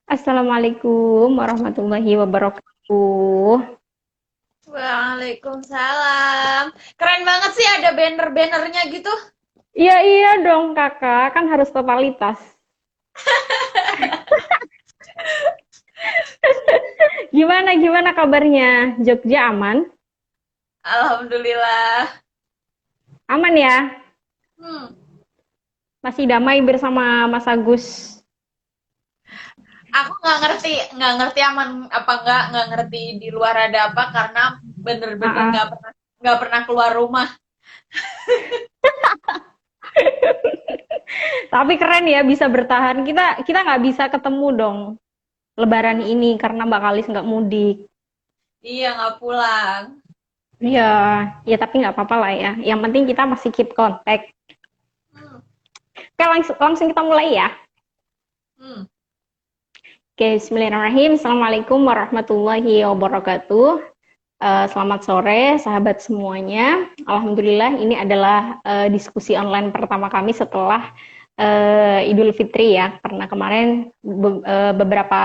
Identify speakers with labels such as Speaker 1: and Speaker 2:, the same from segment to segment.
Speaker 1: Assalamualaikum warahmatullahi wabarakatuh.
Speaker 2: Waalaikumsalam. Keren banget sih ada banner-bannernya gitu.
Speaker 1: Iya iya dong kakak, kan harus totalitas. Gimana gimana kabarnya? Jogja aman?
Speaker 2: Alhamdulillah.
Speaker 1: Aman ya?
Speaker 2: Hmm,
Speaker 1: Masih damai bersama Mas Agus.
Speaker 2: aku nggak ngerti aman apa nggak ngerti di luar ada apa karena bener-bener
Speaker 1: Ah, ah.
Speaker 2: nggak pernah keluar rumah.
Speaker 1: Tapi keren ya bisa bertahan. Kita kita nggak bisa ketemu dong Lebaran ini karena Mbak Kalis nggak mudik.
Speaker 2: Iya nggak pulang.
Speaker 1: Iya, ya tapi nggak apa-apa lah ya. Yang penting kita masih keep contact.
Speaker 2: Hmm,
Speaker 1: Oke, langsung kita mulai ya.
Speaker 2: hmm.
Speaker 1: Oke, bismillahirrahmanirrahim. Assalamualaikum warahmatullahi wabarakatuh. Selamat sore, sahabat semuanya. Alhamdulillah, ini adalah diskusi online pertama kami setelah Idul Fitri ya, karena kemarin beberapa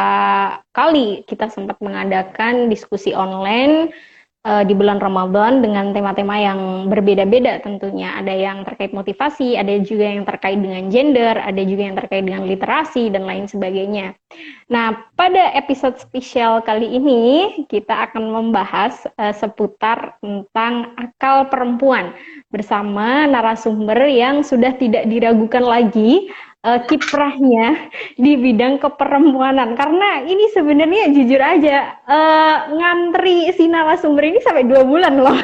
Speaker 1: kali kita sempat mengadakan diskusi online di bulan Ramadan dengan tema-tema yang berbeda-beda tentunya. Ada yang terkait motivasi, ada juga yang terkait dengan gender, ada juga yang terkait dengan literasi, dan lain sebagainya. Nah, pada episode spesial kali ini kita akan membahas seputar tentang akal perempuan bersama narasumber yang sudah tidak diragukan lagi kiprahnya di bidang keperempuanan. Karena ini sebenarnya jujur aja ngantri si narasumber ini sampai 2 bulan loh.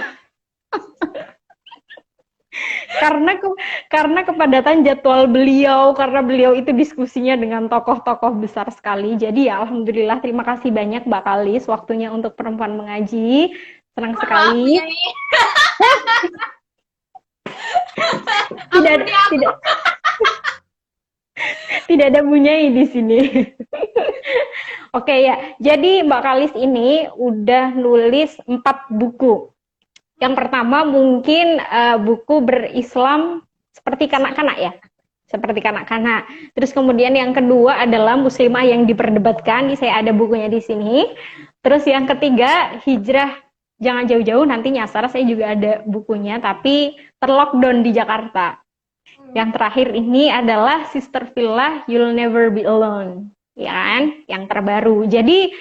Speaker 1: karena ke, karena kepadatan jadwal beliau, karena beliau itu diskusinya dengan tokoh-tokoh besar sekali. Jadi ya alhamdulillah, terima kasih banyak Mbak Kalis waktunya untuk perempuan mengaji. Senang
Speaker 2: Mohon maaf
Speaker 1: sekali.
Speaker 2: ya nih.
Speaker 1: Tidak
Speaker 2: Ampuni aku.
Speaker 1: tidak tidak ada bunyai di sini. Oke ya. Jadi Mbak Kalis ini udah nulis 4 buku. Yang pertama mungkin buku berislam seperti kanak-kanak ya. Seperti kanak-kanak. Terus kemudian yang kedua adalah muslimah yang diperdebatkan. Ini saya ada bukunya di sini. Terus yang ketiga hijrah jangan jauh-jauh, nanti nyasar. Saya juga ada bukunya tapi terlockdown di Jakarta.
Speaker 2: Hmm,
Speaker 1: Yang terakhir ini adalah Sister Villa You'll Never Be Alone. Ya kan? Yang terbaru. Jadi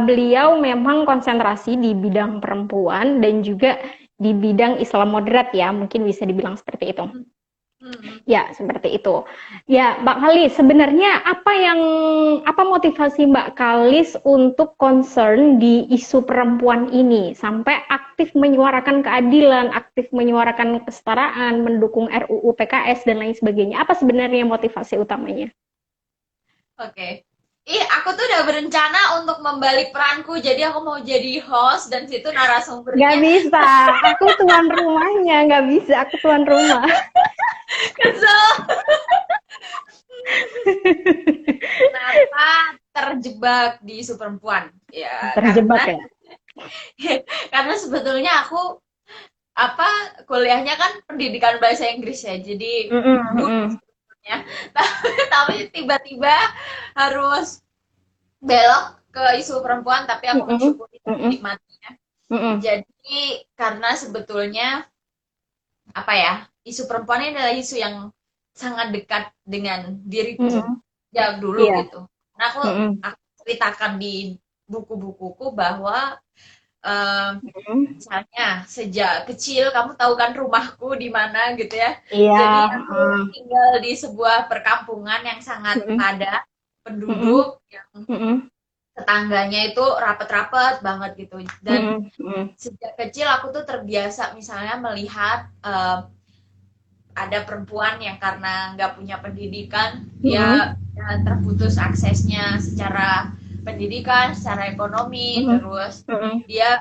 Speaker 1: beliau memang konsentrasi di bidang perempuan dan juga di bidang Islam moderat ya, mungkin bisa dibilang seperti itu.
Speaker 2: hmm, hmm.
Speaker 1: Ya, seperti itu. Ya, Mbak Kalis, sebenarnya apa motivasi Mbak Kalis untuk concern di isu perempuan ini sampai aktif menyuarakan keadilan, aktif menyuarakan kesetaraan, mendukung RUU PKS dan lain sebagainya. Apa sebenarnya motivasi utamanya?
Speaker 2: Oke. Aku tuh udah berencana untuk membalik peranku, jadi aku mau jadi host dan situ
Speaker 1: Nggak
Speaker 2: narasumbernya.
Speaker 1: bisa, aku tuan rumahnya, nggak bisa, aku tuan rumah.
Speaker 2: Kesel. Kenapa terjebak di isu perempuan? Ya,
Speaker 1: Terjebak
Speaker 2: karena
Speaker 1: ya?
Speaker 2: karena sebetulnya aku apa kuliahnya kan pendidikan bahasa Inggris ya. Jadi
Speaker 1: Mm-mm,
Speaker 2: good
Speaker 1: mm-mm,
Speaker 2: ya. Tapi tiba-tiba harus belok ke isu perempuan, tapi aku
Speaker 1: mm-mm,
Speaker 2: mensyukuri dan
Speaker 1: mm-mm,
Speaker 2: menikmatinya.
Speaker 1: mm-mm,
Speaker 2: Jadi karena sebetulnya apa ya, isu perempuan ini adalah isu yang sangat dekat dengan diriku
Speaker 1: mm-mm.
Speaker 2: ya dulu
Speaker 1: Iya.
Speaker 2: gitu. Nah,
Speaker 1: Mm-mm,
Speaker 2: aku ceritakan di buku-bukuku bahwa
Speaker 1: mm-mm.
Speaker 2: misalnya sejak kecil kamu tahu kan rumahku di mana gitu ya.
Speaker 1: Iya.
Speaker 2: Jadi aku tinggal di sebuah perkampungan yang sangat
Speaker 1: Mm-mm,
Speaker 2: padat
Speaker 1: mm-mm,
Speaker 2: penduduk yang
Speaker 1: mm-mm,
Speaker 2: tetangganya itu rapet-rapet banget gitu. Dan
Speaker 1: mm-mm, mm-mm,
Speaker 2: sejak kecil aku tuh terbiasa misalnya melihat ada perempuan yang karena nggak punya pendidikan dia
Speaker 1: mm-mm,
Speaker 2: terputus aksesnya secara pendidikan, secara ekonomi,
Speaker 1: mm-mm,
Speaker 2: terus
Speaker 1: mm-mm,
Speaker 2: dia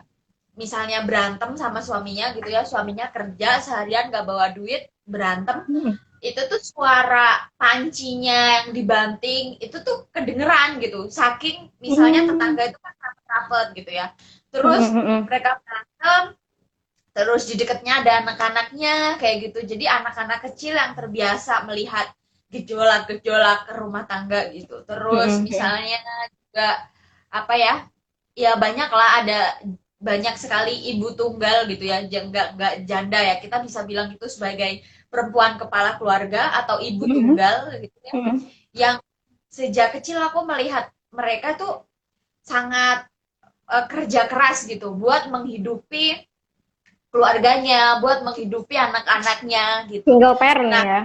Speaker 2: misalnya berantem sama suaminya gitu ya, suaminya kerja seharian nggak bawa duit, berantem,
Speaker 1: mm-mm,
Speaker 2: itu tuh suara pancinya yang dibanting itu tuh kedengeran gitu, saking misalnya tetangga itu kan rapet gitu ya, terus
Speaker 1: mm-mm,
Speaker 2: mereka berantem. Terus di dekatnya ada anak-anaknya kayak gitu. Jadi anak-anak kecil yang terbiasa melihat gejolak-gejolak ke rumah tangga gitu. Terus misalnya juga apa ya? Ya banyak lah, ada banyak sekali ibu tunggal gitu ya, nggak janda ya, kita bisa bilang itu sebagai perempuan kepala keluarga atau ibu tunggal gitu ya, yang sejak kecil aku melihat mereka tuh sangat kerja keras gitu buat menghidupi keluarganya, buat menghidupi anak-anaknya gitu.
Speaker 1: Single parent
Speaker 2: Nah,
Speaker 1: ya.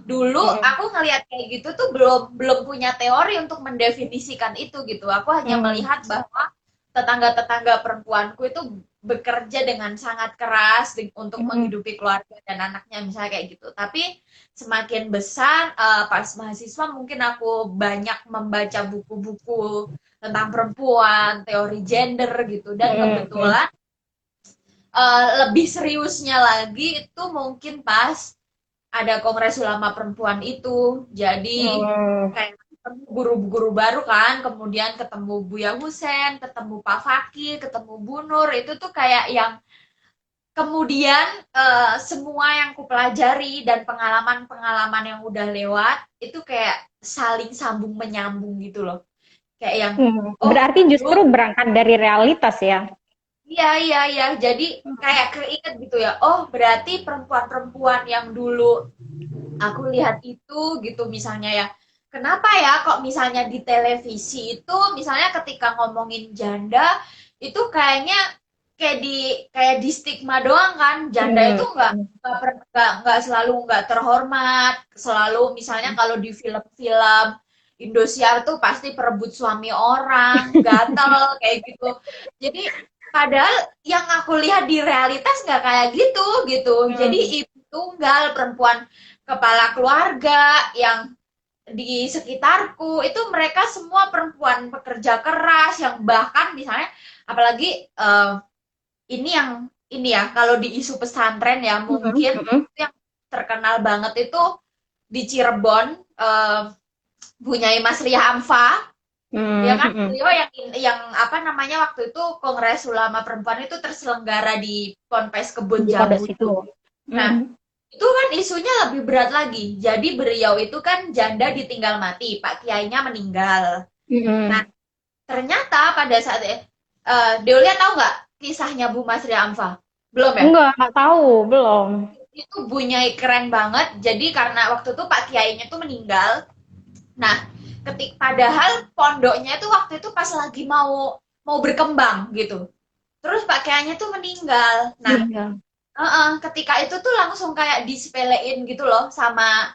Speaker 2: dulu aku ngelihat kayak gitu tuh belum belum punya teori untuk mendefinisikan itu gitu. Aku hanya melihat bahwa tetangga-tetangga perempuanku itu bekerja dengan sangat keras untuk menghidupi keluarga dan anaknya misalnya kayak gitu. Tapi semakin besar pas mahasiswa mungkin aku banyak membaca buku-buku tentang perempuan, teori gender gitu, dan kebetulan lebih seriusnya lagi itu mungkin pas ada Kongres Ulama Perempuan itu. Jadi kayak ketemu guru-guru baru kan, kemudian ketemu Buya Husen, ketemu Pak Fakih, ketemu Bu Nur, itu tuh kayak yang kemudian semua yang kupelajari dan pengalaman-pengalaman yang udah lewat itu kayak saling sambung menyambung gitu loh. Kayak yang
Speaker 1: Berarti justru berangkat dari realitas ya.
Speaker 2: Iya, iya, iya. Jadi kayak keinget gitu ya. Oh, berarti perempuan-perempuan yang dulu aku lihat itu gitu misalnya ya. Kenapa ya kok misalnya di televisi itu misalnya ketika ngomongin janda itu kayaknya kayak di stigma doang kan. Janda itu nggak selalu nggak terhormat, selalu misalnya kalau di film-film Indosiar tuh pasti perebut suami orang, gatel kayak gitu. Jadi padahal yang aku lihat di realitas nggak kayak gitu. Jadi ibu tunggal, perempuan kepala keluarga yang di sekitarku itu mereka semua perempuan pekerja keras yang bahkan misalnya apalagi ini ya kalau di isu pesantren ya mungkin yang terkenal banget itu di Cirebon, Bunyai Mas Ria Amfa. Ya kan beliau yang apa namanya waktu itu Kongres Ulama Perempuan itu terselenggara di Ponpes Kebon Jambu itu. Nah, itu kan isunya lebih berat lagi. Jadi beliau itu kan janda ditinggal mati, Pak Kiainya meninggal. Nah, ternyata pada saat Deolia tahu nggak kisahnya Bu Masria Amfa? Belum ya?
Speaker 1: Nggak tahu, belum.
Speaker 2: Itu Bunyai keren banget. Jadi karena waktu itu Pak Kiainya tuh meninggal. Nah, padahal pondoknya itu waktu itu pas lagi mau berkembang gitu. Terus Pak Kiainya tuh meninggal. Nah, ketika itu tuh langsung kayak disepelein gitu loh sama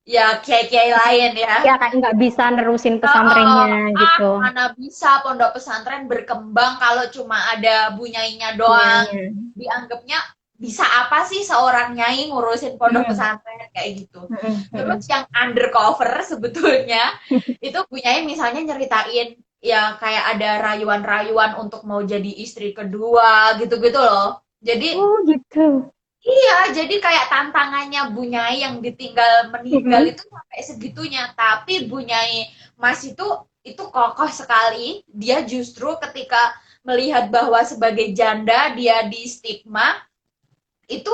Speaker 2: ya kiai-kiai lain ya.
Speaker 1: Ya kan nggak bisa nerusin pesantrennya gitu.
Speaker 2: Mana bisa pondok pesantren berkembang kalau cuma ada bunyainya doang. Dianggapnya bisa apa sih seorang nyai ngurusin pondok pesantren kayak gitu. Terus yang undercover sebetulnya itu bunyai misalnya nyeritain ya kayak ada rayuan-rayuan untuk mau jadi istri kedua gitu-gitu loh. Jadi
Speaker 1: gitu.
Speaker 2: Iya, jadi kayak tantangannya Bunyai yang ditinggal meninggal itu sampai segitunya. Tapi Bunyai Mas itu kokoh sekali. Dia justru ketika melihat bahwa sebagai janda dia di stigma, itu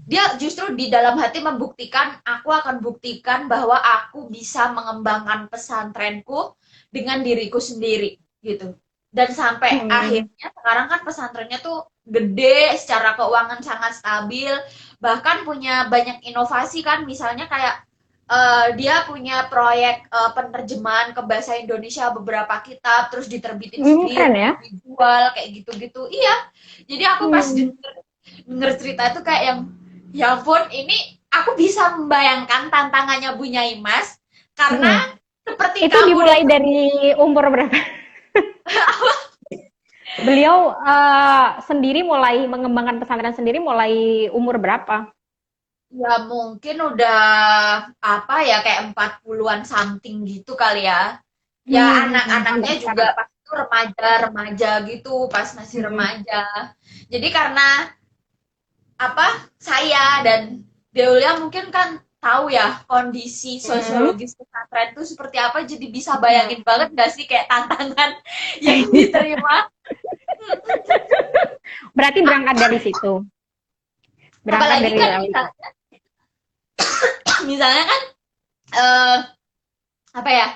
Speaker 2: dia justru di dalam hati membuktikan, aku akan buktikan bahwa aku bisa mengembangkan pesantrenku dengan diriku sendiri gitu. Dan sampai akhirnya sekarang kan pesantrennya tuh gede, secara keuangan sangat stabil, bahkan punya banyak inovasi kan, misalnya kayak dia punya proyek penerjemahan ke bahasa Indonesia beberapa kitab, terus diterbitin sendiri,
Speaker 1: ya?
Speaker 2: dijual kayak gitu-gitu. Iya, jadi aku pas denger cerita itu kayak yang ya ampun, ini aku bisa membayangkan tantangannya Bu Nyai Mas karena seperti
Speaker 1: itu dimulai dari umur berapa? Beliau sendiri mulai mengembangkan pesantren sendiri mulai umur berapa?
Speaker 2: Ya mungkin udah apa ya kayak 40-an something gitu kali ya. Ya anak-anaknya juga pas itu remaja gitu, pas masih remaja. Jadi karena apa saya dan Deolia mungkin kan tahu ya kondisi sosiologis pesantren itu seperti apa, jadi bisa bayangin banget gak sih kayak tantangan yang diterima.
Speaker 1: Berarti berangkat dari situ.
Speaker 2: Berangkat apalagi dari kan misalnya misalnya kan eh apa ya,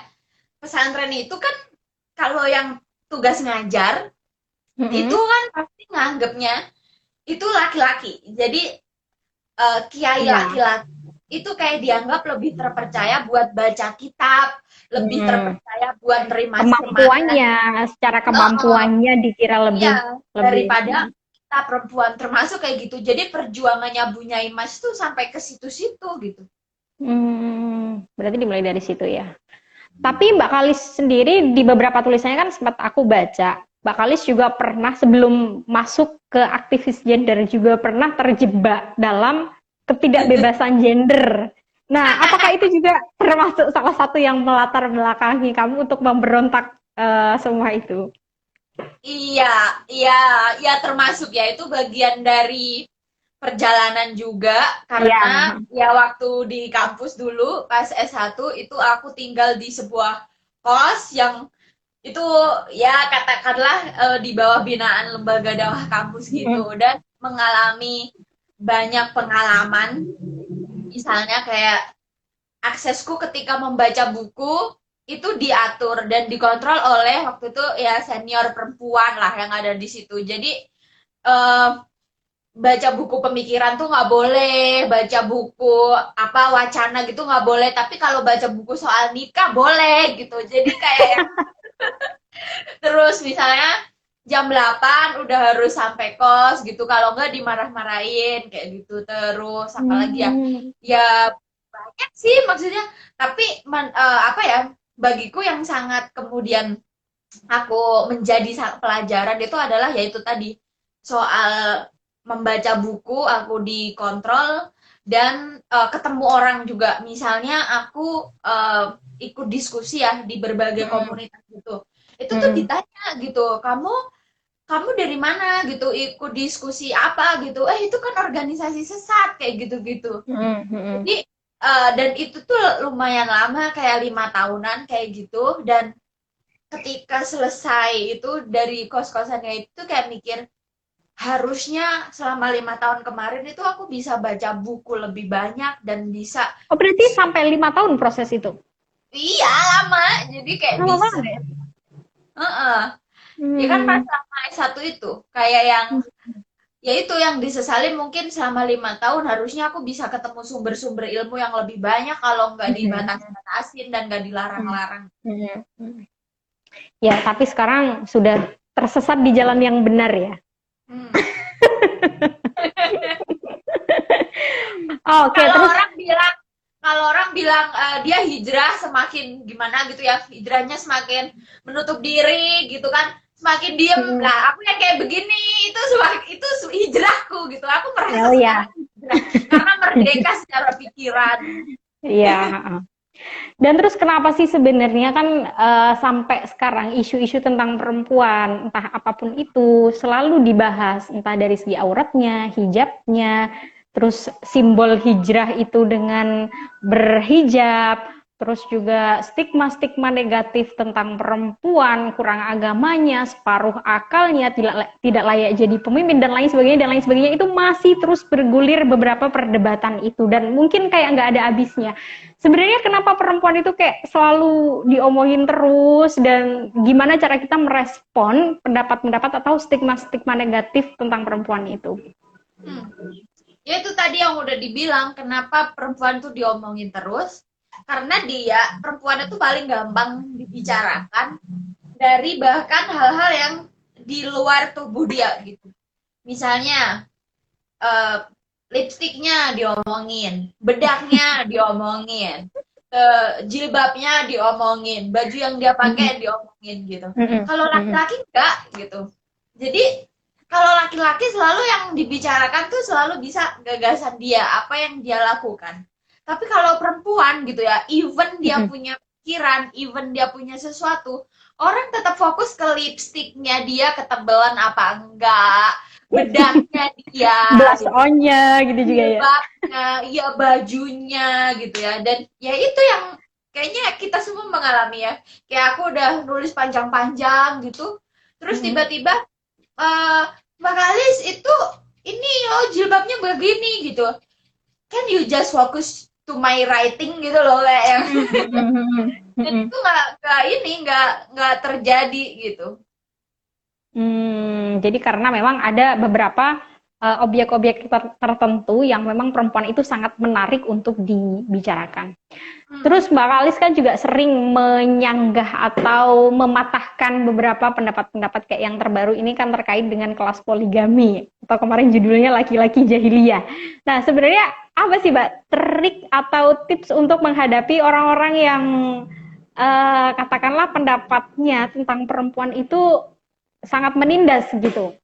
Speaker 2: pesantren itu kan kalau yang tugas ngajar itu kan pasti nganggapnya itu laki-laki. Jadi kiai
Speaker 1: Iya.
Speaker 2: laki-laki itu kayak dianggap lebih terpercaya buat baca kitab, lebih terpercaya buat nerima ceramah.
Speaker 1: Kemampuannya, secara kemampuannya dikira
Speaker 2: Iya,
Speaker 1: lebih.
Speaker 2: daripada kita perempuan termasuk kayak gitu. Jadi perjuangannya Bu Nyai Mas tuh sampai ke situ-situ gitu.
Speaker 1: Berarti dimulai dari situ ya. Tapi Mbak Kalis sendiri di beberapa tulisannya kan sempat aku baca, Mbak Kalis juga pernah sebelum masuk ke aktivis gender juga pernah terjebak dalam ketidakbebasan gender. Nah, apakah itu juga termasuk salah satu yang melatar belakangi kamu untuk memberontak semua itu?
Speaker 2: Iya, iya, ya termasuk ya itu bagian dari perjalanan juga karena
Speaker 1: Ya.
Speaker 2: ya waktu di kampus dulu pas S1 itu aku tinggal di sebuah kos yang itu ya katakanlah di bawah binaan lembaga dakwah kampus gitu dan mengalami banyak pengalaman misalnya kayak aksesku ketika membaca buku itu diatur dan dikontrol oleh waktu itu ya senior perempuan lah yang ada di situ. Jadi eh, baca buku pemikiran tuh nggak boleh, baca buku apa wacana gitu nggak boleh. Tapi kalau baca buku soal nikah boleh gitu. Jadi kayak terus misalnya jam 8 udah harus sampai kos gitu. Kalau nggak dimarah-marahin kayak gitu. Terus apalagi ya? Ya banyak sih maksudnya. Tapi apa ya? Bagiku yang sangat kemudian aku menjadi pelajaran itu adalah yaitu tadi soal membaca buku aku dikontrol dan ketemu orang juga misalnya aku ikut diskusi ya di berbagai komunitas gitu itu tuh ditanya gitu kamu kamu dari mana gitu ikut diskusi apa gitu itu kan organisasi sesat kayak gitu-gitu jadi dan itu tuh lumayan lama kayak 5 tahunan kayak gitu dan ketika selesai itu dari kos-kosannya itu kayak mikir harusnya selama 5 tahun kemarin itu aku bisa baca buku lebih banyak dan bisa
Speaker 1: Oh, berarti sampai 5 tahun proses itu?
Speaker 2: iya lama jadi kayak
Speaker 1: Lama
Speaker 2: bisa
Speaker 1: banget ya?
Speaker 2: ya kan pas sama S1 itu kayak yang ya itu yang disesali mungkin selama 5 tahun harusnya aku bisa ketemu sumber-sumber ilmu yang lebih banyak kalau nggak dibatas-batasin dan nggak dilarang-larang.
Speaker 1: Ya, tapi sekarang sudah tersesat di jalan yang benar ya.
Speaker 2: Hmm.
Speaker 1: Oke,
Speaker 2: Kalau
Speaker 1: terus
Speaker 2: orang bilang dia hijrah semakin gimana gitu ya, hijrahnya semakin menutup diri gitu kan, semakin diem. Lah, aku yang kayak begini itu hijrahku gitu. Aku merasa sekarang hijrah karena merdeka secara pikiran.
Speaker 1: Iya. Dan terus kenapa sih sebenarnya kan sampai sekarang isu-isu tentang perempuan, entah apapun itu, selalu dibahas, entah dari segi auratnya, hijabnya, terus simbol hijrah itu dengan berhijab, terus juga stigma-stigma negatif tentang perempuan, kurang agamanya, separuh akalnya, tidak layak jadi pemimpin dan lain sebagainya itu masih terus bergulir beberapa perdebatan itu dan mungkin kayak nggak ada habisnya. Sebenarnya kenapa perempuan itu kayak selalu diomongin terus dan gimana cara kita merespon pendapat-pendapat atau stigma-stigma negatif tentang perempuan itu?
Speaker 2: Ya itu tadi yang udah dibilang kenapa perempuan tuh diomongin terus karena dia perempuan itu paling gampang dibicarakan dari bahkan hal-hal yang di luar tubuh dia gitu. Misalnya lipstiknya diomongin, bedaknya diomongin, jilbabnya diomongin, baju yang dia pakai diomongin gitu. Kalau laki-laki enggak gitu. Jadi kalau laki-laki selalu yang dibicarakan tuh selalu bisa gagasan dia, apa yang dia lakukan. Tapi kalau perempuan gitu ya, even dia punya pikiran, even dia punya sesuatu, orang tetap fokus ke lipstiknya dia ketebelan apa enggak, bedaknya dia,
Speaker 1: blush on-nya gitu juga ya.
Speaker 2: ya bajunya gitu ya. Dan ya itu yang kayaknya kita semua mengalami ya. Kayak aku udah nulis panjang-panjang gitu, terus tiba-tiba Mbak Kalis itu ini loh jilbabnya begini gitu. Can you just focus to my writing gitu loh, kayak yang jadi itu nggak terjadi gitu.
Speaker 1: Jadi karena memang ada beberapa objek-objek tertentu yang memang perempuan itu sangat menarik untuk dibicarakan. Terus Mbak Kalis kan juga sering menyanggah atau mematahkan beberapa pendapat-pendapat kayak yang terbaru ini kan terkait dengan kelas poligami atau kemarin judulnya laki-laki jahiliyah. Nah sebenarnya apa sih Mbak trik atau tips untuk menghadapi orang-orang yang katakanlah pendapatnya tentang perempuan itu sangat menindas gitu?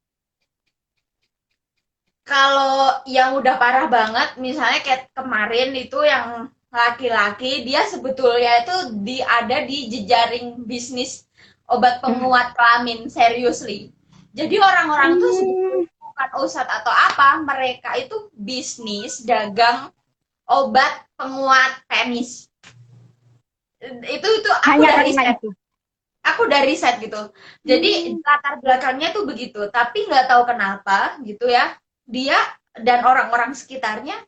Speaker 2: Kalau yang udah parah banget, misalnya kayak kemarin itu yang laki-laki, dia sebetulnya itu ada di jejaring bisnis obat penguat kelamin, seriously. Jadi orang-orang tuh sebetulnya bukan ustadz atau apa, mereka itu bisnis dagang obat penguat penis. Itu aku dari riset. Aku udah riset gitu. Jadi latar belakangnya tuh begitu, tapi nggak tahu kenapa gitu ya. Dia dan orang-orang sekitarnya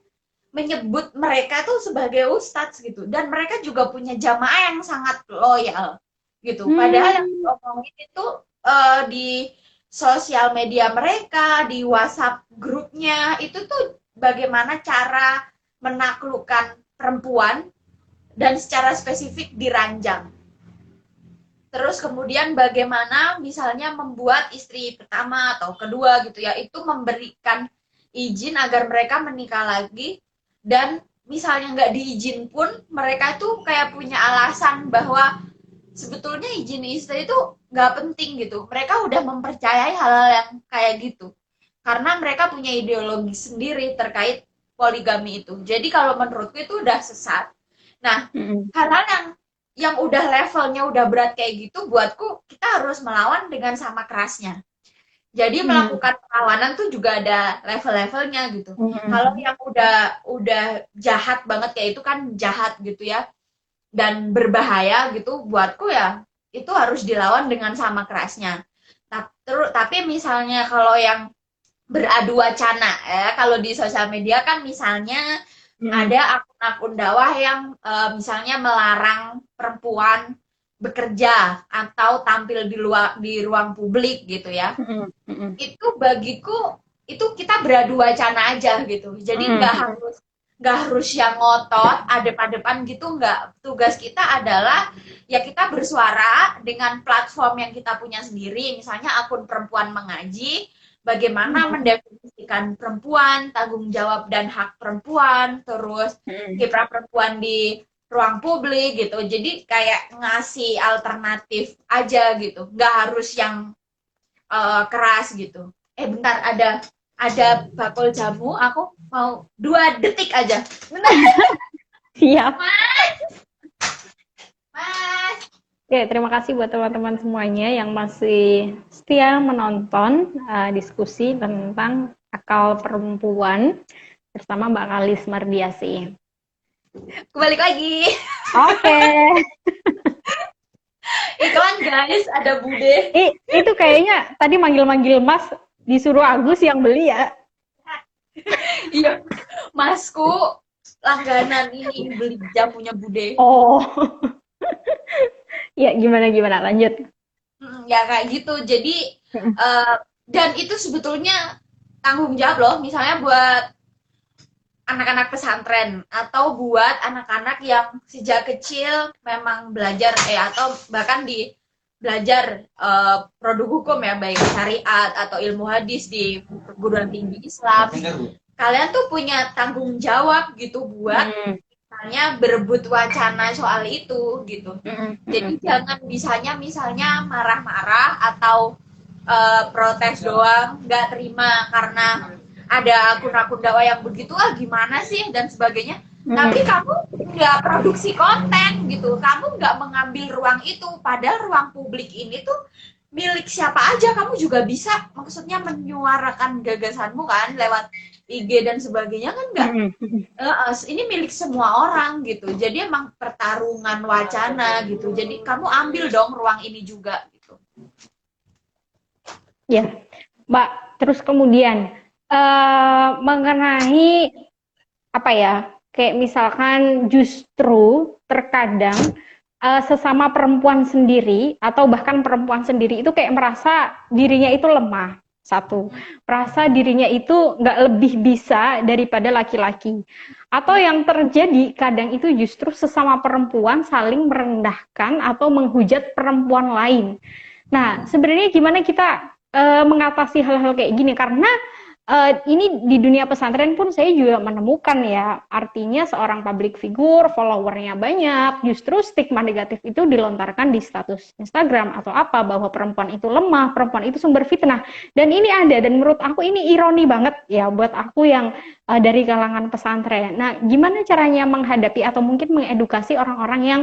Speaker 2: menyebut mereka tuh sebagai ustadz gitu, dan mereka juga punya jamaah yang sangat loyal gitu. Padahal yang diomongin itu di sosial media mereka, di WhatsApp grupnya itu tuh bagaimana cara menaklukkan perempuan dan secara spesifik diranjang. Terus kemudian bagaimana misalnya membuat istri pertama atau kedua gitu ya, itu memberikan izin agar mereka menikah lagi, dan misalnya nggak diizin pun mereka tuh kayak punya alasan bahwa sebetulnya izin istri itu nggak penting gitu. Mereka udah mempercayai hal-hal yang kayak gitu karena mereka punya ideologi sendiri terkait poligami itu. Jadi kalau menurutku itu udah sesat. Nah, hal-hal yang udah levelnya udah berat kayak gitu, buatku kita harus melawan dengan sama kerasnya. Jadi melakukan perlawanan tuh juga ada level-levelnya gitu. Kalau yang udah jahat banget kayak itu kan jahat gitu ya, dan berbahaya gitu, buatku ya itu harus dilawan dengan sama kerasnya. Tapi misalnya kalau yang beradu wacana ya, kalau di sosial media kan misalnya ada akun-akun dakwah yang misalnya melarang perempuan bekerja atau tampil di ruang publik gitu ya. Itu bagiku itu kita beradu wacana aja gitu. Jadi nggak harus yang ngotot adep-adepan gitu, nggak. Tugas kita adalah ya kita bersuara dengan platform yang kita punya sendiri, misalnya akun perempuan mengaji, bagaimana mendefinisikan perempuan, tanggung jawab dan hak perempuan, terus kiprah perempuan di ruang publik gitu. Jadi kayak ngasih alternatif aja gitu, nggak harus yang keras gitu. Bentar, ada bakul jamu, aku mau 2 detik aja. Bentar.
Speaker 1: Siap.
Speaker 2: Mas.
Speaker 1: Oke, terima kasih buat teman-teman semuanya yang masih setia menonton diskusi tentang akal perempuan bersama Mbak Kalis Mardiasi.
Speaker 2: Kembali lagi.
Speaker 1: Oke.
Speaker 2: Iklan guys, ada Bude.
Speaker 1: Itu kayaknya tadi manggil-manggil Mas, disuruh Agus yang beli ya.
Speaker 2: Iya, Masku langganan ini beli jamunya Bude.
Speaker 1: Oh. Ya, gimana lanjut.
Speaker 2: Ya kayak gitu. Jadi dan itu sebetulnya tanggung jawab loh, misalnya buat anak-anak pesantren atau buat anak-anak yang sejak kecil memang belajar atau bahkan belajar produk hukum ya, baik syariat atau ilmu hadis di perguruan tinggi Islam. Kalian tuh punya tanggung jawab gitu buat misalnya berebut wacana soal itu gitu. Jadi jangan misalnya marah-marah atau protes doang, nggak terima karena ada akun-akun dakwah yang begitu, gimana sih dan sebagainya. Tapi kamu nggak produksi konten gitu, kamu nggak mengambil ruang itu, padahal ruang publik ini tuh milik siapa aja. Kamu juga bisa maksudnya menyuarakan gagasanmu kan lewat IG dan sebagainya kan, nggak ini milik semua orang gitu. Jadi emang pertarungan wacana gitu, jadi kamu ambil dong ruang ini juga gitu
Speaker 1: ya Mbak. Terus kemudian mengenai apa ya, Kayak misalkan justru terkadang sesama perempuan sendiri atau bahkan perempuan sendiri itu kayak merasa dirinya itu lemah. Satu, merasa dirinya itu nggak lebih bisa daripada laki-laki. Atau yang terjadi kadang itu justru sesama perempuan saling merendahkan atau menghujat perempuan lain. Nah, sebenarnya gimana kita mengatasi hal-hal kayak gini? Karena ini di dunia pesantren pun saya juga menemukan ya, artinya seorang public figure, followernya banyak, justru stigma negatif itu dilontarkan di status Instagram atau apa, bahwa perempuan itu lemah, perempuan itu sumber fitnah. Dan ini ada, dan menurut aku ini ironi banget ya buat aku yang dari kalangan pesantren. Nah, gimana caranya menghadapi atau mungkin mengedukasi orang-orang yang